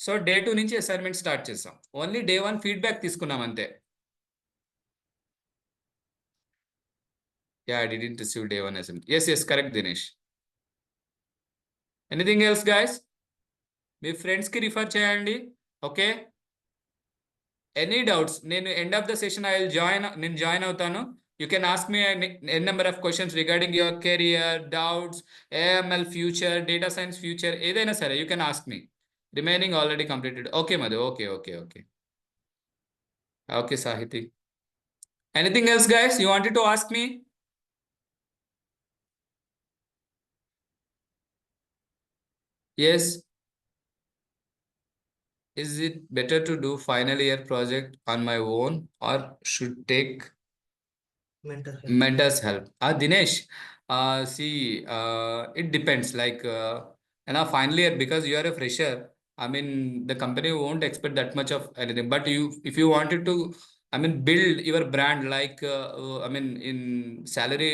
సో డే 2 నుంచి అసైన్మెంట్ స్టార్ట్ చేసాం. ఓన్లీ డే 1 ఫీడ్బ్యాక్ తీసుకున్నాం అంతే. Yeah, I didn't receive day 1 assignment. Yes, correct, Dinesh. Anything else, guys? మీ ఫ్రెండ్స్కి రిఫర్ చేయండి. ఓకే, ఎనీ డౌట్స్ నేను ఎండ్ ఆఫ్ ద సెషన్ నేను జాయిన్ అవుతాను. You can ask me a number of questions regarding your career, doubts, AML future, data science future, ఏదైనా సరే you can ask me. Remaining already completed. Okay, Madhu. Okay. Okay, Sahiti. Anything else, guys, you wanted to ask me? Yes. Is it better to do final year project on my own or should take mentor's help? Dinesh, see, it depends. Like, final year, because you are a fresher, the company won't expect that much of anything. But if you wanted to, build your brand, like, in salary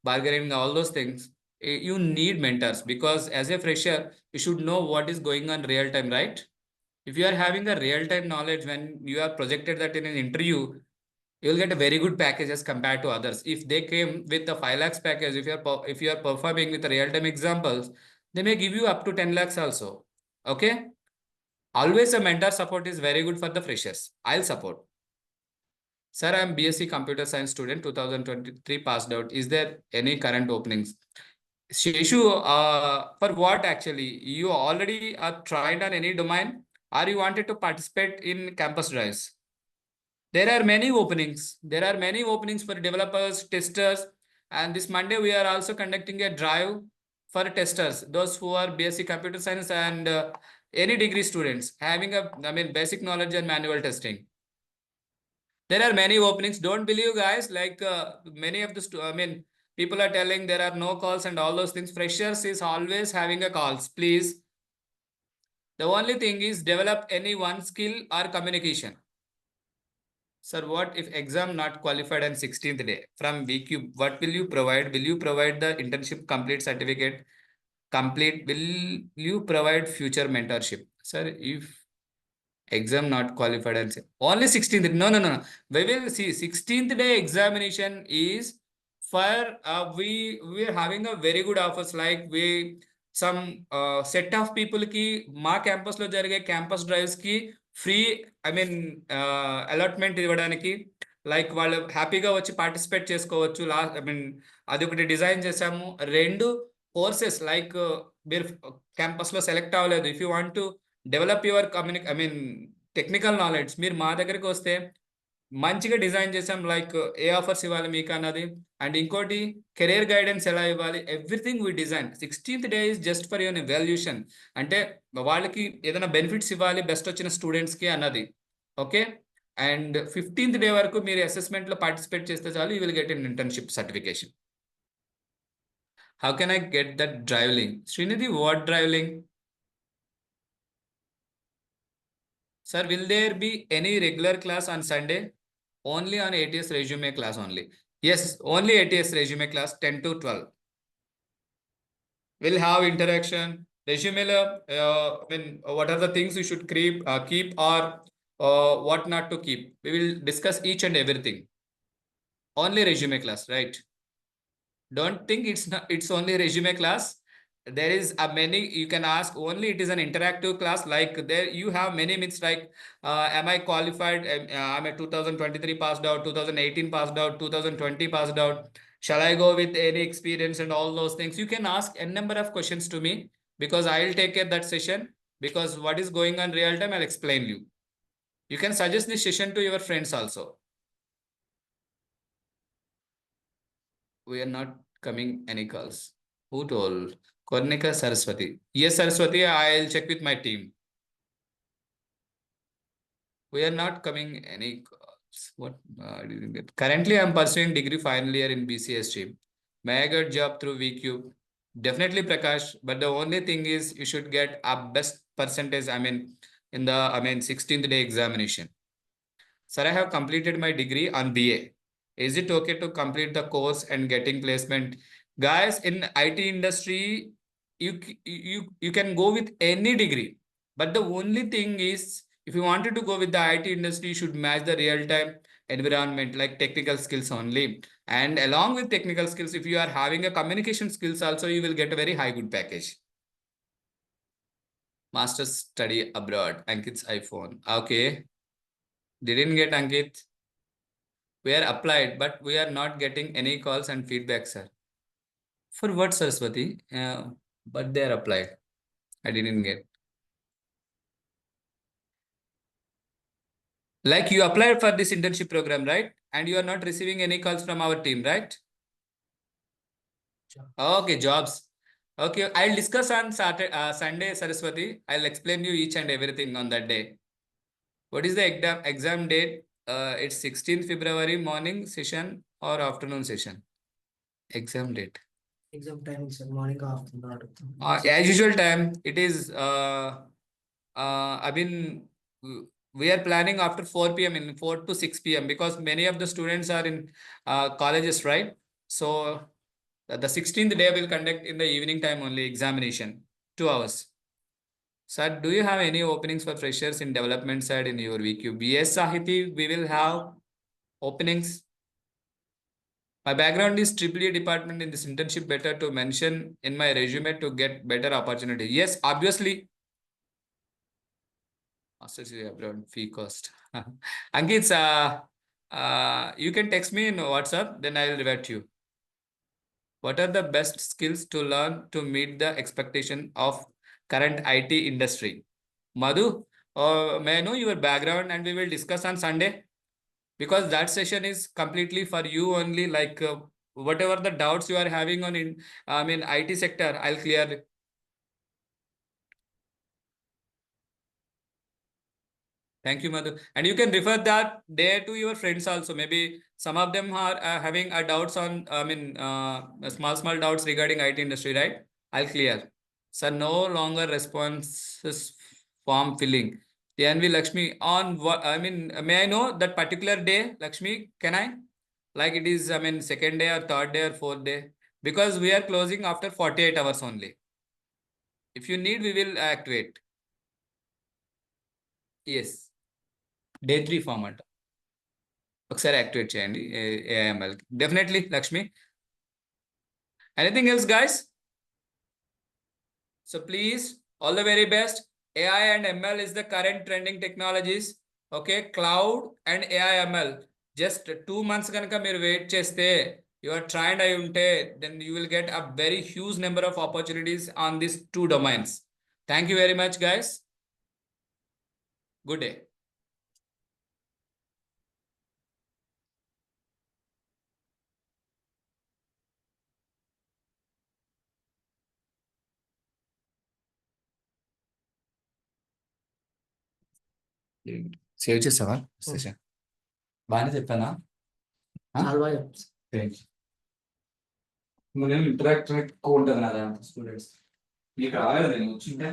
bargaining, all those things, you need mentors because as a fresher, you should know what is going on real time, right? If you are having a real-time knowledge when you are projected that in an interview, you will get a very good package as compared to others. If they came with a 5 lakhs package, if you are performing with real-time examples, they may give you up to 10 lakhs also. Okay? Always a mentor support is very good for the freshers. I'll support. Sir, I am BSc Computer Science student, 2023 passed out. Is there any current openings? Sheshu, for what actually? You already are tried on any domain? Or you wanted to participate in campus drives? There are many openings. There are many openings for developers, testers, and this Monday we are also conducting a drive for testers, those who are BSc Computer Science and any degree students having basic knowledge and manual testing. There are many openings. Don't believe, guys, like many of the People are telling there are no calls and all those things. Freshers is always having a calls. Please. The only thing is develop any one skill or communication. Sir, what if exam not qualified on 16th day? From VQ, what will you provide? Will you provide the internship complete certificate? Complete, will you provide future mentorship? Sir, if exam not qualified and say only 16th, no. We will see 16th day examination is for we are having a very good offers, like we some set of people ki మా campus లో జరిగే campus drives కి free allotment ఇవ్వడానికి, like వాళ్ళు హ్యాపీగా వచ్చి participate చేసుకోవచ్చు. అది ఒకటి డిజైన్ చేసాము. రెండు కోర్సెస్ లైక్ మీరు క్యాంపస్ లో సెలెక్ట్ అవ్వలేదు, if you want to develop your technical knowledge, మీరు మా దగ్గరికి వస్తే మంచిగా డిజైన్ చేసాం, లైక్ ఏ ఆఫర్స్ ఇవ్వాలి మీకు అన్నది, అండ్ ఇంకోటి కెరీర్ గైడెన్స్ ఎలా ఇవ్వాలి, everything we design. 16th day is just for your valuation, అంటే వాళ్ళకి ఏదైనా బెనిఫిట్స్ ఇవ్వాలి బెస్ట్ వచ్చిన స్టూడెంట్స్కి అన్నది. ఓకే, అండ్ 15th డే వరకు మీరు అసెస్మెంట్లో పార్టిసిపేట్ చేస్తే చాలు, you will get in internship certification. How can I get that drive link? Srinidhi, what drive link? Sir, will there be any regular class on Sunday? Only on ATS resume class only. Yes, only ATS resume class 10 to 12. We'll have interaction. Resume, what are the things you should keep or what not to keep. We will discuss each and everything. Only resume class, right? Don't think it's only resume class. There is a many you can ask. Only it is an interactive class, like there you have many myths like am I qualified, I'm a 2023 passed out, 2018 passed out, 2020 passed out, shall I go with any experience and all those things. You can ask a number of questions to me, because I'll take care that session, because what is going on real time I'll explain you. You can suggest this session to your friends also. We are not coming any calls. Who told? Kornika Saraswati. Yes, Saraswati, I'll check with my team. We are not coming any calls. What? Didn't get. Currently, I'm pursuing degree final year in BCS stream. May I get job through VQ? Definitely, Prakash. But the only thing is, you should get a best percentage. In the 16th day examination. Sir, I have completed my degree on BA. Is it okay to complete the course and getting placement? Guys, in IT industry, you can go with any degree. But the only thing is, if you wanted to go with the IT industry, you should match the real-time environment, like technical skills only. And along with technical skills, if you are having a communication skills also, you will get a very high good package. Master's study abroad. Ankit's iPhone. Okay. Didn't get Ankit. We are applied, but we are not getting any calls and feedback, sir. For what, Saraswati? But they are applied. I didn't get. Like you applied for this internship program, right? And you are not receiving any calls from our team, right? Okay, jobs. Okay, I'll discuss on Sunday, Saraswati. I'll explain you each and everything on that day. What is the exam date? It's 16th February morning session or afternoon session? Exam date. Exam timing, sir. Morning or afternoon. As usual time, it is we are planning after 4 p.m. in 4 to 6 p.m. because many of the students are in colleges, right? So the 16th day will conduct in the evening time only examination, 2 hours. Sir, do you have any openings for freshers in development side in your VQ? Yes, Sahiti, we will have openings. My background is EEE department. In this internship, better to mention in my resume to get better opportunity. Yes, obviously. Master's abroad fee cost. Ankit, you can text me in WhatsApp, then I will revert you. What are the best skills to learn to meet the expectation of current IT industry? Madhu, may I know your background and we will discuss on Sunday? Because that session is completely for you only, like whatever the doubts you are having on IT sector, I'll clear. Thank you, Madhu. And you can refer that there to your friends also. Maybe some of them are having doubts on, small doubts regarding IT industry, right? I'll clear. So no longer responses form filling. TNV Lakshmi, on what, may I know that particular day, Lakshmi, can I? Like it is, second day or third day or fourth day? Because we are closing after 48 hours only. If you need, we will activate. Yes. Day 3 format. ఒకసారి activate చేయండి AIML definitely Lakshmi. Anything else guys? So please all the very best. AI and ML is the current trending technologies. Okay, cloud and AIML just 2 months కనుక మీరు wait చేస్తే, you are trained అయి ఉంటే, then you will get a very huge number of opportunities on these 2 domains. Thank you very much guys. Good day. Save చేసావా session? బాగానే చెప్పానా? చాలా బాగా చెప్తాను. నేను ఇంటరాక్ట్ ఎక్కువ ఉంటుంది నా స్టూడెంట్స్. మీకు రాలేదు నేను వచ్చింటే